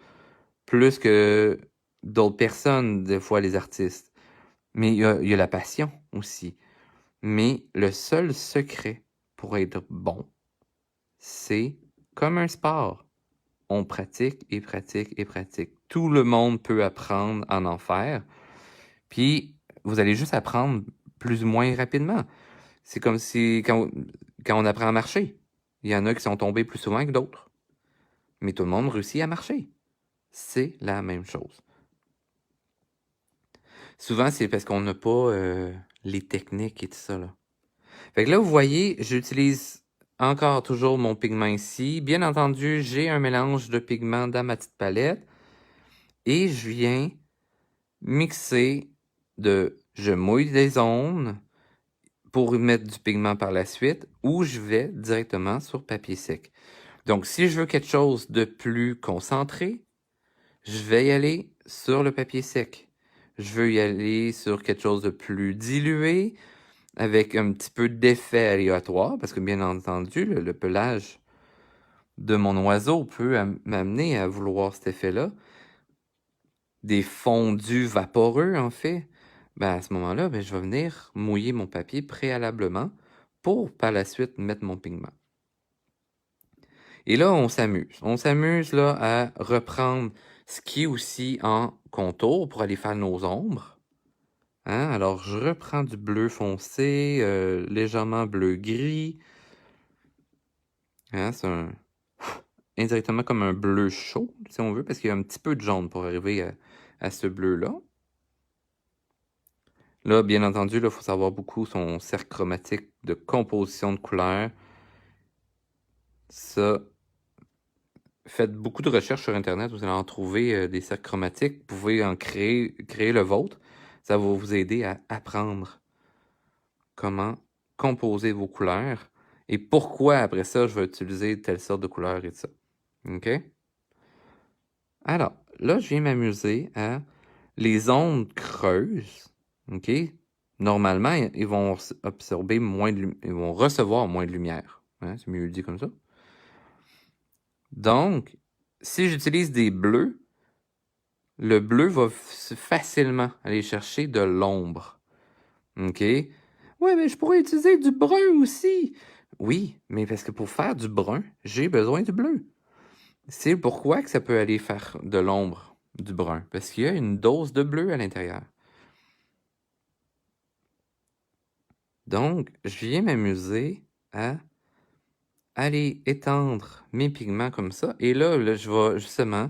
plus que d'autres personnes, des fois les artistes. Mais il y a la passion aussi. Mais le seul secret pour être bon, c'est comme un sport. On pratique et pratique et pratique. Tout le monde peut apprendre à en faire. Puis, vous allez juste apprendre plus ou moins rapidement. C'est comme si quand on apprend à marcher, il y en a qui sont tombés plus souvent que d'autres. Mais tout le monde réussit à marcher. C'est la même chose. Souvent, c'est parce qu'on n'a pas les techniques et tout ça, là. Fait que là, vous voyez, j'utilise encore toujours mon pigment ici. Bien entendu, j'ai un mélange de pigments dans ma petite palette. Et je viens mixer je mouille des zones pour y mettre du pigment par la suite ou je vais directement sur papier sec. Donc, si je veux quelque chose de plus concentré, je vais y aller sur le papier sec. Je veux y aller sur quelque chose de plus dilué, avec un petit peu d'effet aléatoire, parce que bien entendu, le pelage de mon oiseau peut m'amener à vouloir cet effet-là. Des fondus vaporeux, en fait. Ben, à ce moment-là, ben, je vais venir mouiller mon papier préalablement pour par la suite mettre mon pigment. Et là, on s'amuse. On s'amuse là à reprendre ce qui est aussi en contour pour aller faire nos ombres. Hein? Alors, je reprends du bleu foncé, légèrement bleu-gris. Hein? C'est indirectement comme un bleu chaud, si on veut, parce qu'il y a un petit peu de jaune pour arriver à ce bleu-là. Là, bien entendu, il faut savoir beaucoup son cercle chromatique de composition de couleurs. Ça, faites beaucoup de recherches sur Internet, vous allez en trouver des cercles chromatiques. Vous pouvez en créer le vôtre. Ça va vous aider à apprendre comment composer vos couleurs et pourquoi, après ça, je vais utiliser telle sorte de couleur et tout ça. OK? Alors, là, je viens m'amuser à les ondes creuses. OK? Normalement, ils vont absorber ils vont recevoir moins de lumière. Hein? C'est mieux dit comme ça. Donc, si j'utilise des bleus, le bleu va facilement aller chercher de l'ombre. OK? Ouais, mais je pourrais utiliser du brun aussi. Oui, mais parce que pour faire du brun, j'ai besoin du bleu. C'est pourquoi que ça peut aller faire de l'ombre du brun. Parce qu'il y a une dose de bleu à l'intérieur. Donc, je viens m'amuser à aller étendre mes pigments comme ça. Et là, je vais justement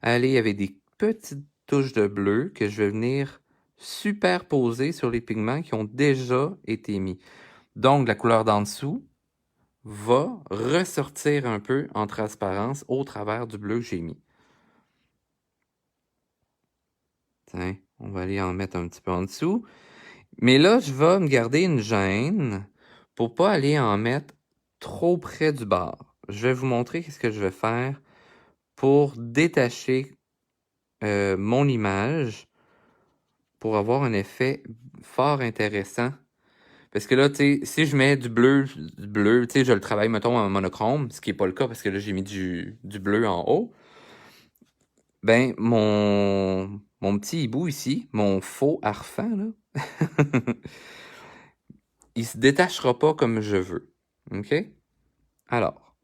aller avec des petites touches de bleu que je vais venir superposer sur les pigments qui ont déjà été mis. Donc, la couleur d'en dessous va ressortir un peu en transparence au travers du bleu que j'ai mis. Tiens, on va aller en mettre un petit peu en dessous. Mais là, je vais me garder une gêne pour pas aller en mettre trop près du bord. Je vais vous montrer ce que je vais faire pour détacher mon image pour avoir un effet fort intéressant. Parce que là, tu sais, si je mets du bleu, tu sais, je le travaille, mettons, en monochrome, ce qui n'est pas le cas parce que là, j'ai mis du bleu en haut. Ben, mon petit hibou ici, mon faux harfang, là, il se détachera pas comme je veux. OK? Alors,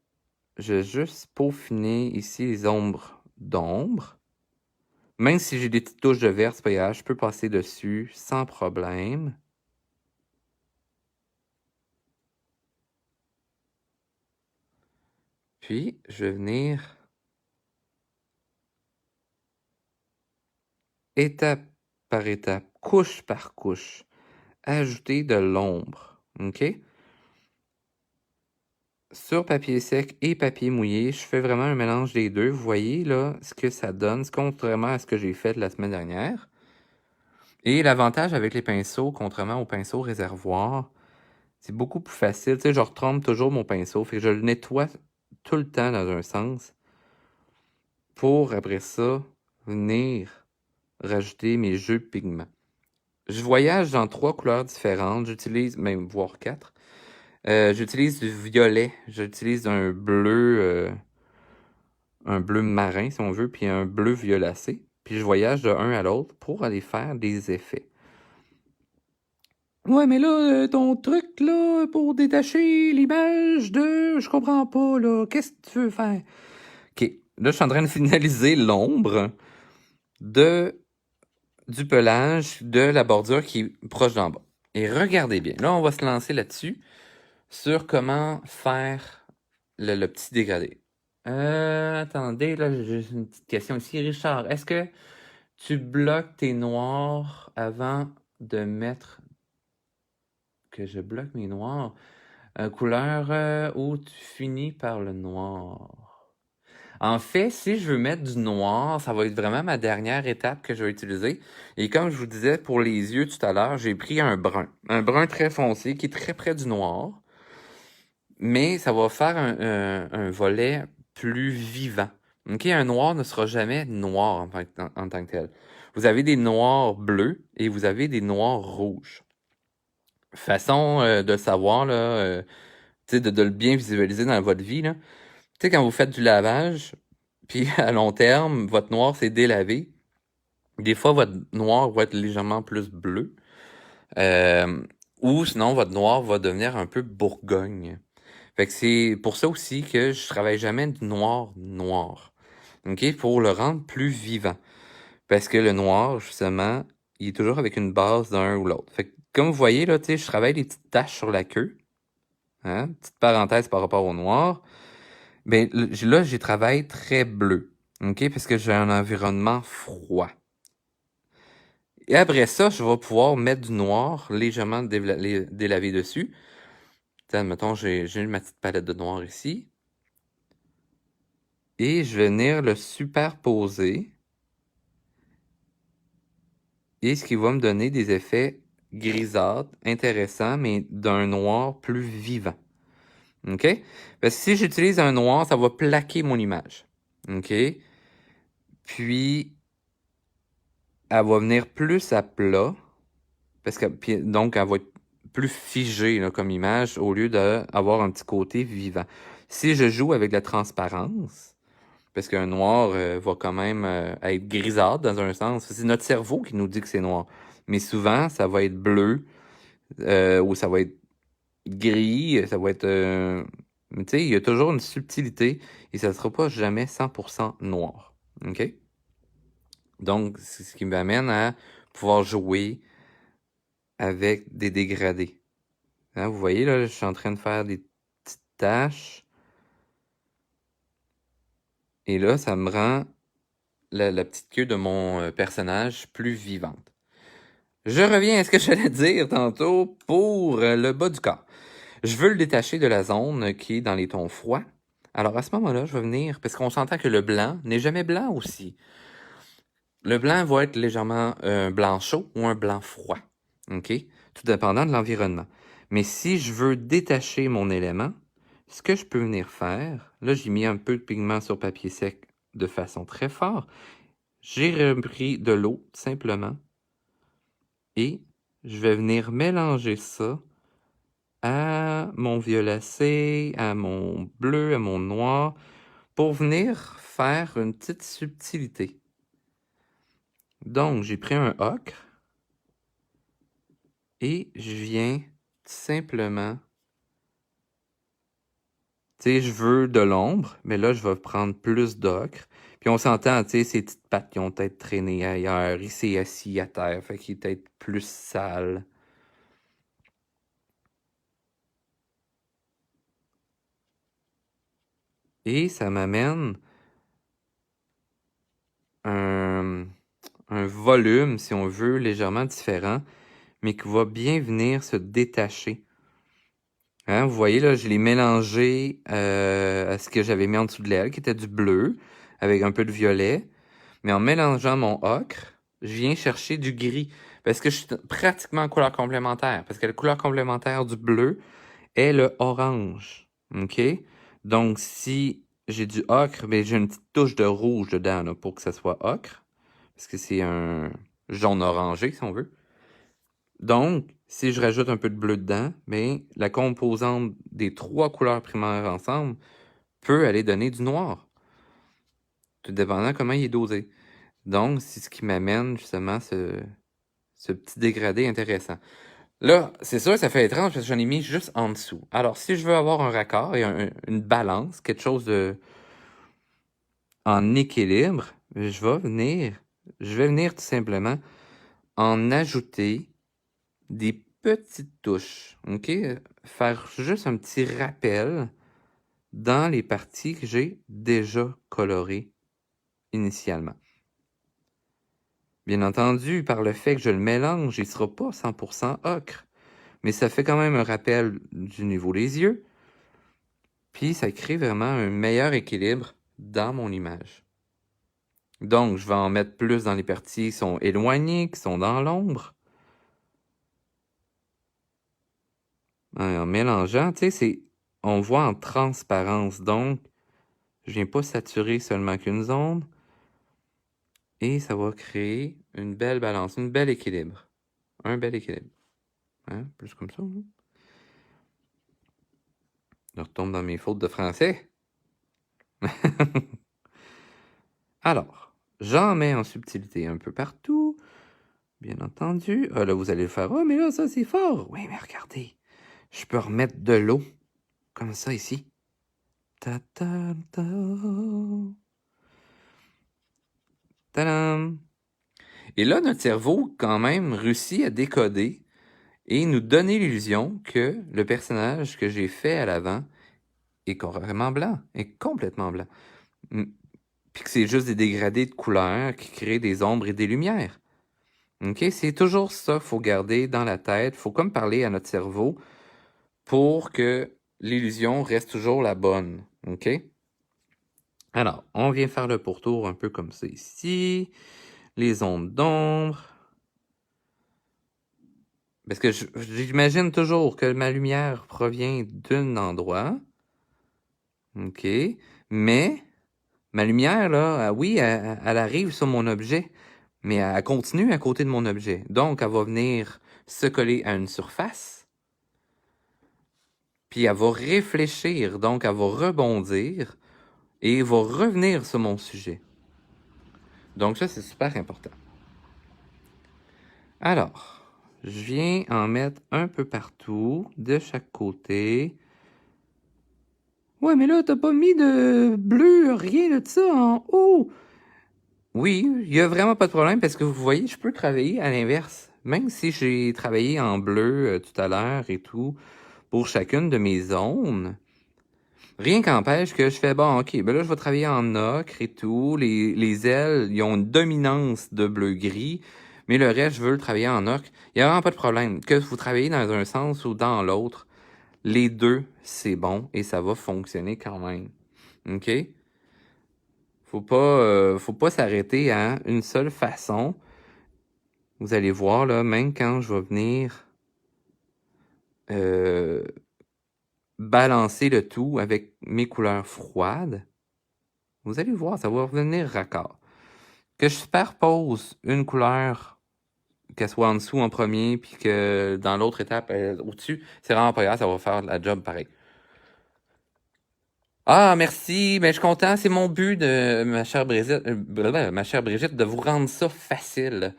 je vais juste peaufiner ici les ombres d'ombre. Même si j'ai des petites touches de vert, c'est pas grave, je peux passer dessus sans problème. Puis, je vais venir étape par étape, couche par couche, ajouter de l'ombre. OK? Sur papier sec et papier mouillé, je fais vraiment un mélange des deux. Vous voyez là ce que ça donne, contrairement à ce que j'ai fait la semaine dernière. Et l'avantage avec les pinceaux, contrairement aux pinceaux réservoirs, c'est beaucoup plus facile. Tu sais, je retrempe toujours mon pinceau, fait que je le nettoie tout le temps dans un sens. pour, après ça, venir rajouter mes jeux de pigments. Je voyage dans 3 couleurs différentes. J'utilise, même voire 4. J'utilise du violet. J'utilise un bleu marin, si on veut, puis un bleu violacé. Puis je voyage de un à l'autre pour aller faire des effets. Ouais, mais là, ton truc, là, pour détacher l'image de... Je comprends pas, là. Qu'est-ce que tu veux faire? OK. Là, je suis en train de finaliser l'ombre du pelage de la bordure qui est proche d'en bas. Et regardez bien. Là, on va se lancer là-dessus sur comment faire le petit dégradé. Attendez, là, j'ai une petite question ici. Richard, est-ce que tu bloques tes noirs avant de mettre... Que je bloque mes noirs? Couleur où tu finis par le noir. En fait, si je veux mettre du noir, ça va être vraiment ma dernière étape que je vais utiliser. Et comme je vous disais pour les yeux tout à l'heure, j'ai pris un brun très foncé qui est très près du noir. Mais ça va faire un volet plus vivant. OK? Un noir ne sera jamais noir en tant que tel. Vous avez des noirs bleus et vous avez des noirs rouges. Façon de savoir, là, de le bien visualiser dans votre vie, là. Tu sais, quand vous faites du lavage, puis à long terme, votre noir s'est délavé. Des fois, votre noir va être légèrement plus bleu. Ou sinon, votre noir va devenir un peu bourgogne. Fait que c'est pour ça aussi que je travaille jamais du noir noir. OK? Pour le rendre plus vivant. Parce que le noir, justement, il est toujours avec une base d'un ou l'autre. Fait que, comme vous voyez, là, tu sais, je travaille des petites taches sur la queue. Hein? Petite parenthèse par rapport au noir. Ben, là, j'ai travaillé très bleu. OK? Parce que j'ai un environnement froid. Et après ça, je vais pouvoir mettre du noir légèrement délavé dessus. T'sais, admettons, j'ai ma petite palette de noir ici. Et je vais venir le superposer. Et ce qui va me donner des effets grisâtres, intéressants, mais d'un noir plus vivant. OK? Parce que si j'utilise un noir, ça va plaquer mon image. OK? Puis, elle va venir plus à plat. Parce que, donc, elle va être plus figée là, comme image au lieu d'avoir un petit côté vivant. Si je joue avec la transparence, parce qu'un noir va quand même être grisâtre dans un sens, c'est notre cerveau qui nous dit que c'est noir. Mais souvent, ça va être bleu ou ça va être gris, ça va être... tu sais, il y a toujours une subtilité et ça ne sera pas jamais 100% noir. OK? Donc, c'est ce qui m'amène à pouvoir jouer avec des dégradés. Hein, vous voyez, là, je suis en train de faire des petites taches. Et là, ça me rend la petite queue de mon personnage plus vivante. Je reviens à ce que j'allais dire tantôt pour le bas du corps. Je veux le détacher de la zone qui est dans les tons froids. Alors à ce moment-là, je vais venir, parce qu'on s'entend que le blanc n'est jamais blanc aussi. Le blanc va être légèrement blanc chaud ou un blanc froid. OK? Tout dépendant de l'environnement. Mais si je veux détacher mon élément, ce que je peux venir faire, là j'ai mis un peu de pigment sur papier sec de façon très forte. J'ai repris de l'eau, simplement. Et je vais venir mélanger ça à mon violacé, à mon bleu, à mon noir, pour venir faire une petite subtilité. Donc, j'ai pris un ocre et je viens simplement... Tu sais, je veux de l'ombre, mais là, je vais prendre plus d'ocre. Puis on s'entend, tu sais, ces petites pattes qui ont peut-être traîné ailleurs. Il s'est assis à terre, fait qu'il est peut-être plus sale. Et ça m'amène un volume, si on veut, légèrement différent, mais qui va bien venir se détacher. Hein, vous voyez, là, je l'ai mélangé à ce que j'avais mis en dessous de l'aile, qui était du bleu, avec un peu de violet. Mais en mélangeant mon ocre, je viens chercher du gris. Parce que je suis pratiquement en couleur complémentaire. Parce que la couleur complémentaire du bleu est le orange. OK? Donc, si j'ai du ocre, mais j'ai une petite touche de rouge dedans là, pour que ça soit ocre. Parce que c'est un jaune orangé, si on veut. Donc, si je rajoute un peu de bleu dedans, mais la composante des 3 couleurs primaires ensemble peut aller donner du noir. Tout dépendant comment il est dosé. Donc, c'est ce qui m'amène justement ce petit dégradé intéressant. Là, c'est sûr, ça fait étrange parce que j'en ai mis juste en dessous. Alors, si je veux avoir un raccord et une balance, quelque chose en équilibre, je vais venir tout simplement en ajouter des petites touches, OK? Faire juste un petit rappel dans les parties que j'ai déjà colorées initialement. Bien entendu, par le fait que je le mélange, il ne sera pas 100% ocre, mais ça fait quand même un rappel du niveau des yeux, puis ça crée vraiment un meilleur équilibre dans mon image. Donc, je vais en mettre plus dans les parties qui sont éloignées, qui sont dans l'ombre. En mélangeant, tu sais, on voit en transparence, donc je viens pas saturer seulement qu'une zone, et ça va créer une belle balance, un bel équilibre. Un bel équilibre. Hein? Plus comme ça. Hein? Je retombe dans mes fautes de français. Alors, j'en mets en subtilité un peu partout, bien entendu. Ah, là, vous allez le faire. Oh, mais là, ça, c'est fort. Oui, mais regardez. Je peux remettre de l'eau, comme ça, ici. Ta ta ta. Tadam! Et là, notre cerveau, quand même, réussit à décoder et nous donner l'illusion que le personnage que j'ai fait à l'avant est carrément blanc, est complètement blanc. Puis que c'est juste des dégradés de couleurs qui créent des ombres et des lumières. OK? C'est toujours ça qu'il faut garder dans la tête. Il faut comme parler à notre cerveau pour que l'illusion reste toujours la bonne. OK? Alors, on vient faire le pourtour un peu comme ça ici. Les ondes d'ombre. Parce que j'imagine toujours que ma lumière provient d'un endroit. OK? Mais ma lumière, là, oui, elle arrive sur mon objet, mais elle continue à côté de mon objet. Donc, elle va venir se coller à une surface, puis elle va réfléchir, donc elle va rebondir et va revenir sur mon sujet. Donc ça, c'est super important. Alors, je viens en mettre un peu partout, de chaque côté. Ouais, mais là, t'as pas mis de bleu, rien de ça en haut. Oui, il y a vraiment pas de problème parce que vous voyez, je peux travailler à l'inverse. Même si j'ai travaillé en bleu tout à l'heure et tout, pour chacune de mes zones, rien qu'empêche que je fais, bon, ok, ben là, je vais travailler en ocre et tout. Les ailes, ils ont une dominance de bleu-gris, mais le reste, je veux le travailler en ocre. Il n'y a vraiment pas de problème. Que vous travaillez dans un sens ou dans l'autre, les deux, c'est bon et ça va fonctionner quand même. OK? Faut pas s'arrêter à une seule façon. Vous allez voir, là, même quand je vais venir balancer le tout avec mes couleurs froides, vous allez voir, ça va revenir raccord. Que je superpose une couleur, qu'elle soit en dessous en premier, puis que dans l'autre étape, au-dessus, c'est vraiment pas grave, ça va faire la job pareil. Ah, merci, ben, je suis content, c'est mon but de ma chère Brigitte, de vous rendre ça facile.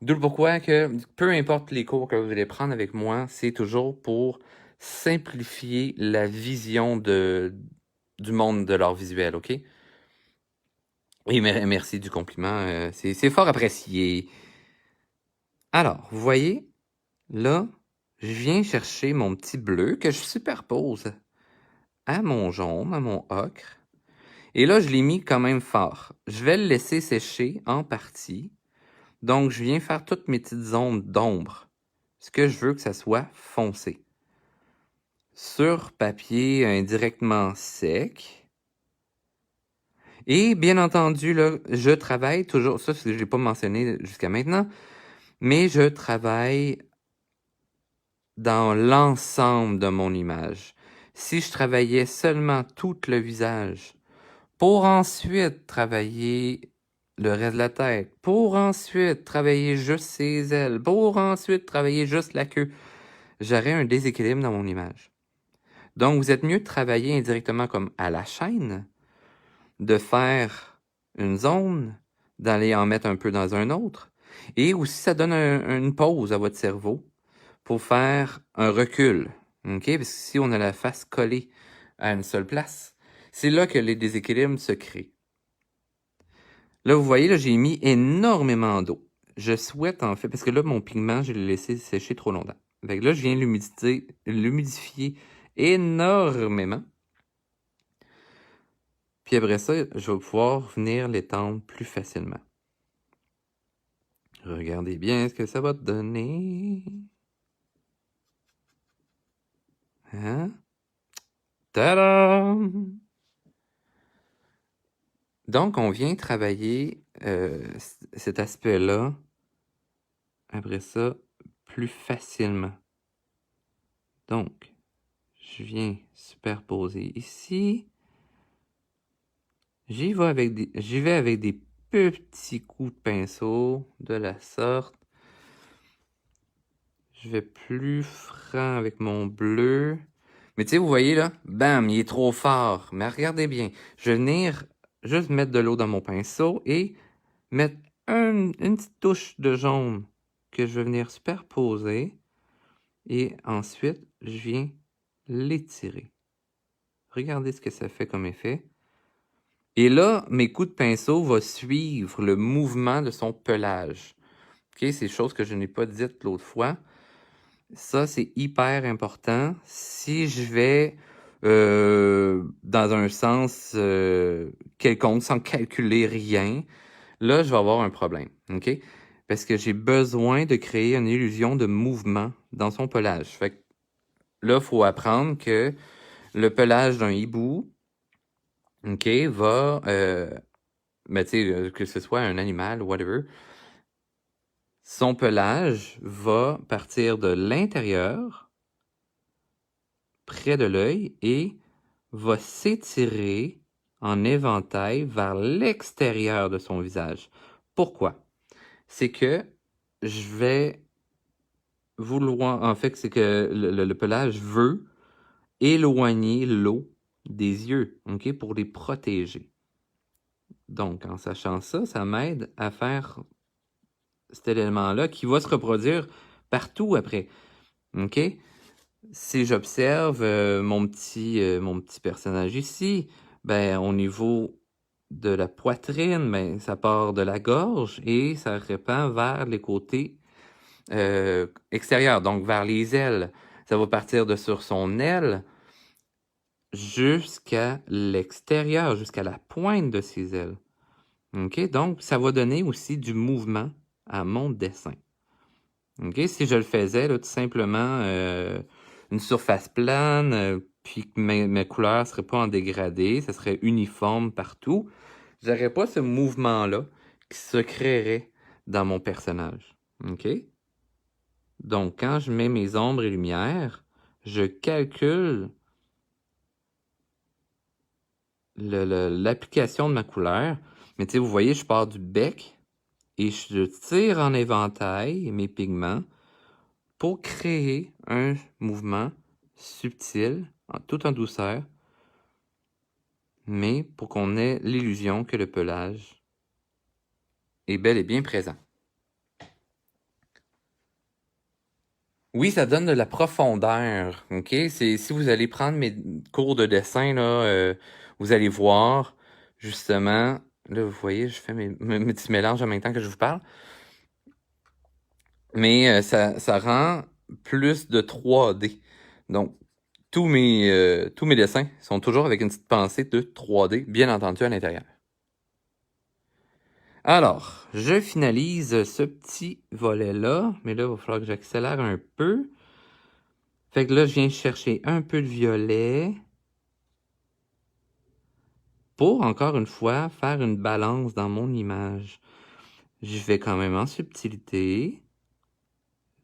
D'où le pourquoi que, peu importe les cours que vous allez prendre avec moi, c'est toujours pour simplifier la vision du monde de l'art visuel, OK? Et merci du compliment, c'est fort apprécié. Alors, vous voyez, là, je viens chercher mon petit bleu que je superpose à mon jaune, à mon ocre. Et là, je l'ai mis quand même fort. Je vais le laisser sécher en partie. Donc, je viens faire toutes mes petites zones d'ombre. Ce que je veux que ça soit foncé. Sur papier indirectement sec. Et bien entendu, là, je travaille toujours, ça, je n'ai pas mentionné jusqu'à maintenant, mais je travaille dans l'ensemble de mon image. Si je travaillais seulement tout le visage, pour ensuite travailler le reste de la tête, pour ensuite travailler juste ses ailes, pour ensuite travailler juste la queue, j'aurais un déséquilibre dans mon image. Donc, vous êtes mieux de travailler indirectement comme à la chaîne, de faire une zone, d'aller en mettre un peu dans un autre, et aussi ça donne une pause à votre cerveau pour faire un recul, ok? Parce que si on a la face collée à une seule place, c'est là que les déséquilibres se créent. Là, vous voyez, là, j'ai mis énormément d'eau. Je souhaite en fait, parce que là, mon pigment, je l'ai laissé sécher trop longtemps. Fait que là, je viens l'humidifier énormément. Puis après ça, je vais pouvoir venir l'étendre plus facilement. Regardez bien ce que ça va te donner. Hein? Tadam! Donc, on vient travailler cet aspect-là, après ça, plus facilement. Donc, je viens superposer ici. J'y vais avec des petits coups de pinceau de la sorte. Je vais plus franc avec mon bleu. Mais tu sais, vous voyez là, bam, il est trop fort. Mais regardez bien, je vais venir juste mettre de l'eau dans mon pinceau et mettre une petite touche de jaune que je vais venir superposer. Et ensuite, je viens l'étirer. Regardez ce que ça fait comme effet. Et là, mes coups de pinceau vont suivre le mouvement de son pelage. OK, c'est chose que je n'ai pas dites l'autre fois. Ça, c'est hyper important. Si je vais dans un sens quelconque, sans calculer rien, là, je vais avoir un problème. OK? Parce que j'ai besoin de créer une illusion de mouvement dans son pelage. Fait que là, il faut apprendre que le pelage d'un hibou, OK, va, ben, tu sais, que ce soit un animal, whatever, son pelage va partir de l'intérieur, près de l'œil, et va s'étirer en éventail vers l'extérieur de son visage. Pourquoi? C'est que je vais vouloir, en fait, c'est que le pelage veut éloigner l'eau des yeux, OK, pour les protéger. Donc, en sachant ça, ça m'aide à faire cet élément-là qui va se reproduire partout après. OK? Si j'observe mon petit personnage ici, ben, au niveau de la poitrine, ben, ça part de la gorge et ça répand vers les côtés extérieurs, donc vers les ailes. Ça va partir de sur son aile jusqu'à l'extérieur, jusqu'à la pointe de ses ailes. OK? Donc, ça va donner aussi du mouvement à mon dessin. OK? Si je le faisais, là, tout simplement, une surface plane, puis que mes couleurs ne seraient pas en dégradé, ça serait uniforme partout, j'aurais pas ce mouvement-là qui se créerait dans mon personnage. OK? Donc, quand je mets mes ombres et lumières, je calcule l'application de ma couleur. Mais tu sais, vous voyez, je pars du bec et je tire en éventail mes pigments pour créer un mouvement subtil, tout en douceur, mais pour qu'on ait l'illusion que le pelage est bel et bien présent. Oui, ça donne de la profondeur, OK? Si vous allez prendre mes cours de dessin, là, vous allez voir, justement, là, vous voyez, je fais mes petits mélanges en même temps que je vous parle, mais ça rend plus de 3D. Donc, tous mes dessins sont toujours avec une petite pensée de 3D, bien entendu, à l'intérieur. Alors, je finalise ce petit volet-là, mais là, il va falloir que j'accélère un peu. Fait que là, je viens chercher un peu de violet pour, encore une fois, faire une balance dans mon image. Je vais quand même en subtilité.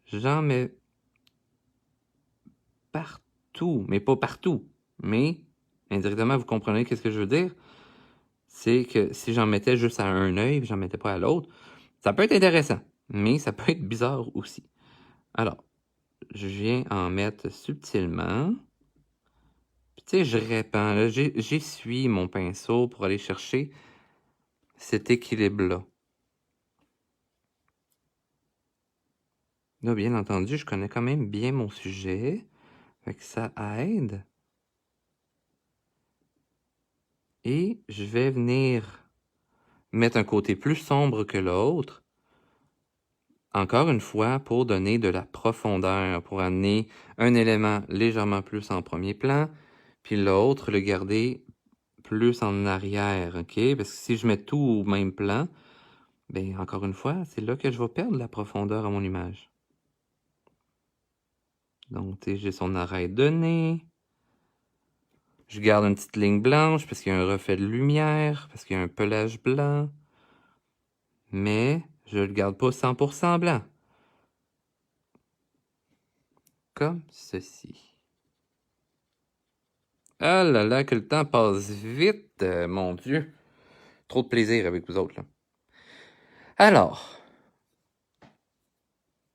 J'en mets partout, mais pas partout. Mais, indirectement, vous comprenez qu'est-ce que je veux dire? c'est que si j'en mettais juste à un œil et j'en mettais pas à l'autre, ça peut être intéressant, mais ça peut être bizarre aussi. Alors, je viens en mettre subtilement. Puis, tu sais, je répands, là, j'essuie mon pinceau pour aller chercher cet équilibre-là. Là, bien entendu, je connais quand même bien mon sujet, fait que ça aide. Et je vais venir mettre un côté plus sombre que l'autre, encore une fois, pour donner de la profondeur, pour amener un élément légèrement plus en premier plan, puis l'autre, le garder plus en arrière, OK? Parce que si je mets tout au même plan, bien, encore une fois, c'est là que je vais perdre la profondeur à mon image. Donc, tu sais, j'ai son arrêt donné. Je garde une petite ligne blanche parce qu'il y a un reflet de lumière, parce qu'il y a un pelage blanc. Mais je le garde pas 100% blanc. Comme ceci. Ah là là, que le temps passe vite, mon Dieu. Trop de plaisir avec vous autres, là. Alors,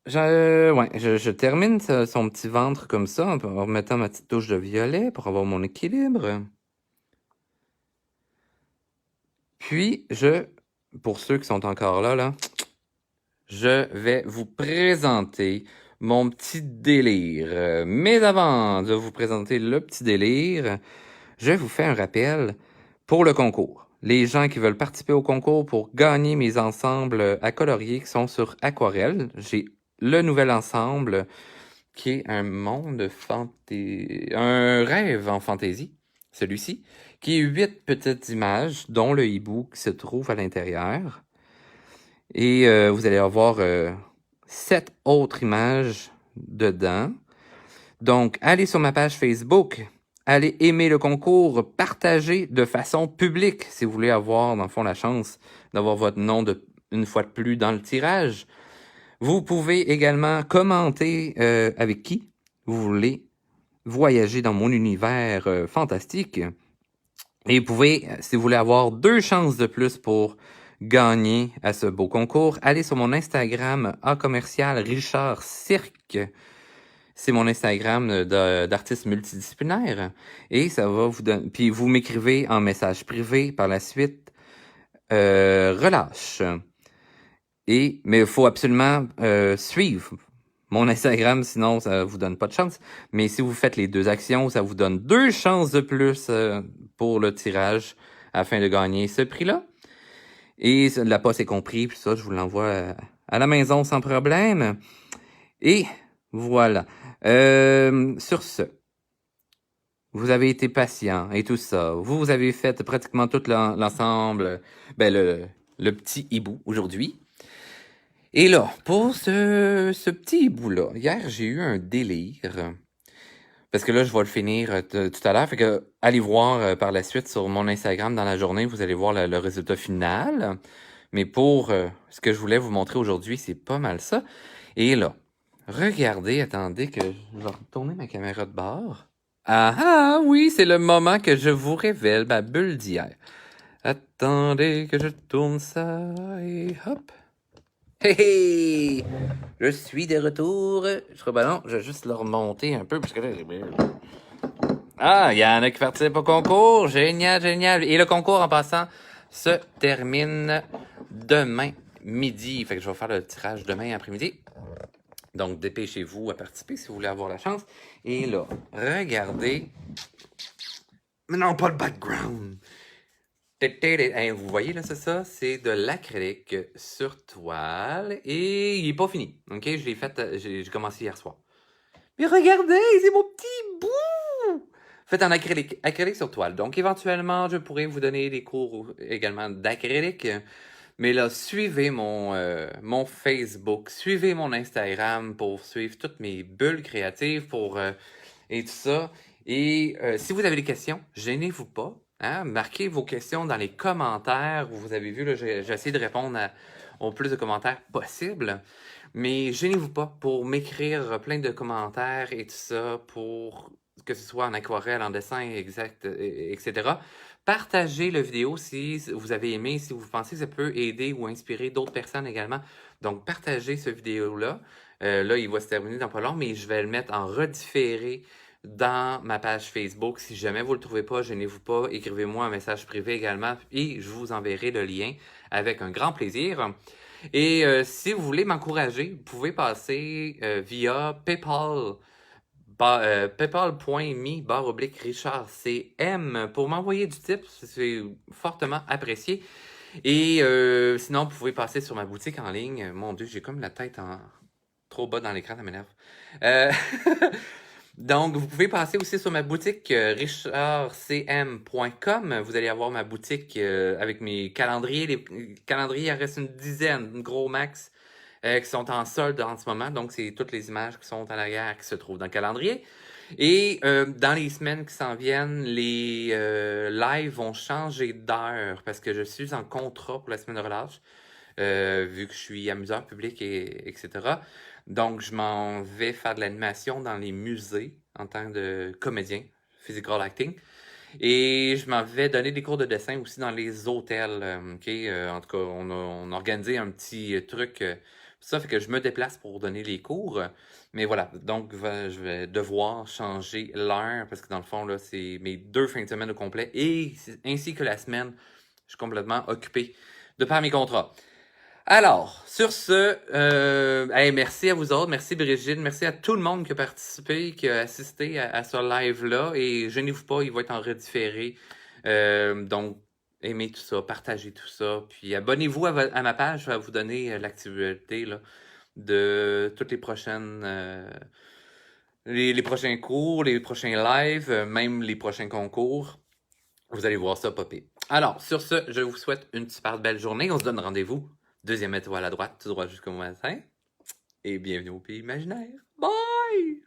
je termine son petit ventre comme ça, en remettant ma petite touche de violet pour avoir mon équilibre. Puis, pour ceux qui sont encore là, je vais vous présenter mon petit délire. Mais avant de vous présenter le petit délire, je vous fais un rappel pour le concours. Les gens qui veulent participer au concours pour gagner mes ensembles à colorier qui sont sur aquarelle, j'ai le nouvel ensemble qui est un monde un rêve en fantaisie, celui-ci, qui est 8 petites images, dont le hibou qui se trouve à l'intérieur. Et vous allez avoir 7 autres images dedans. Donc, allez sur ma page Facebook, allez aimer le concours, partagez de façon publique si vous voulez avoir, dans le fond, la chance d'avoir votre nom une fois de plus dans le tirage. Vous pouvez également commenter avec qui vous voulez voyager dans mon univers fantastique. Et vous pouvez, si vous voulez avoir 2 chances de plus pour gagner à ce beau concours, allez sur mon Instagram @commercial Richard Cirque. C'est mon Instagram d'artiste multidisciplinaire. Et ça va vous donner. Puis vous m'écrivez en message privé par la suite. Relâche. Mais il faut absolument suivre mon Instagram, sinon ça vous donne pas de chance. Mais si vous faites les 2 actions, ça vous donne 2 chances de plus pour le tirage afin de gagner ce prix-là. Et la poste est compris, puis ça, je vous l'envoie à la maison sans problème. Et voilà. Sur ce, vous avez été patient et tout ça. Vous avez fait pratiquement tout l'ensemble, le petit hibou aujourd'hui. Et là, pour ce petit hibou-là, hier, j'ai eu un délire. Parce que là, je vais le finir tout à l'heure. Fait que allez voir par la suite sur mon Instagram dans la journée, vous allez voir le résultat final. Mais pour ce que je voulais vous montrer aujourd'hui, c'est pas mal ça. Et là, regardez, attendez que je vais retourner ma caméra de bord. Ah ah, oui, c'est le moment que je vous révèle ma bulle d'hier. Attendez que je tourne ça et hop. Hey, hey! Je suis de retour. Je vais juste le remonter un peu parce que là, il y en a qui participent au concours. Génial, génial. Et le concours, en passant, se termine demain midi. Fait que je vais faire le tirage demain après-midi. Donc, dépêchez-vous à participer si vous voulez avoir la chance. Et là, regardez. Mais non, pas le background. Vous voyez, là, c'est ça? C'est de l'acrylique sur toile. Et il n'est pas fini. OK? Je l'ai fait, j'ai commencé hier soir. Mais regardez, c'est mon petit bout! Fait en acrylique sur toile. Donc, éventuellement, je pourrais vous donner des cours également d'acrylique. Mais là, suivez mon Facebook, suivez mon Instagram pour suivre toutes mes bulles créatives et tout ça. Et si vous avez des questions, gênez-vous pas. Hein? Marquez vos questions dans les commentaires. Vous avez vu, là, j'ai essayé de répondre au plus de commentaires possible. Mais gênez-vous pas pour m'écrire plein de commentaires et tout ça pour que ce soit en aquarelle, en dessin, exact, etc. Partagez la vidéo si vous avez aimé, si vous pensez que ça peut aider ou inspirer d'autres personnes également. Donc, partagez cette vidéo-là. Là, il va se terminer dans pas long, mais je vais le mettre en redifféré dans ma page Facebook. Si jamais vous ne le trouvez pas, gênez-vous pas, écrivez-moi un message privé également et je vous enverrai le lien avec un grand plaisir. Et si vous voulez m'encourager, vous pouvez passer via PayPal, paypal.me/Richard CM pour m'envoyer du tip, c'est fortement apprécié. Et sinon, vous pouvez passer sur ma boutique en ligne. Mon Dieu, j'ai comme la tête trop bas dans l'écran, ça m'énerve. Donc, vous pouvez passer aussi sur ma boutique richardcm.com. Vous allez avoir ma boutique avec mes calendriers. Les calendriers, il en reste une dizaine, gros max, qui sont en solde en ce moment. Donc, c'est toutes les images qui sont à l'arrière qui se trouvent dans le calendrier. Et dans les semaines qui s'en viennent, les lives vont changer d'heure parce que je suis en contrat pour la semaine de relâche, vu que je suis amuseur public, etc. Donc, je m'en vais faire de l'animation dans les musées en tant que comédien, physical acting. Et je m'en vais donner des cours de dessin aussi dans les hôtels. OK? En tout cas, on a organisé un petit truc. Ça fait que je me déplace pour donner les cours. Mais voilà, donc je vais devoir changer l'heure parce que dans le fond, là, c'est mes 2 fins de semaine au complet et ainsi que la semaine, je suis complètement occupé de par mes contrats. Alors, sur ce, hey, merci à vous autres, merci Brigitte, merci à tout le monde qui a participé, qui a assisté à ce live-là. Et gênez-vous pas, il va être en redifféré. Donc, aimez tout ça, partagez tout ça. Puis abonnez-vous à ma page, je vais vous donner l'actualité là, de toutes les prochaines les prochains cours, les prochains lives, même les prochains concours. Vous allez voir ça popper. Alors, sur ce, je vous souhaite une super belle journée. On se donne rendez-vous. 2e étoile à droite, tout droit jusqu'au matin. Et bienvenue au pays imaginaire. Bye!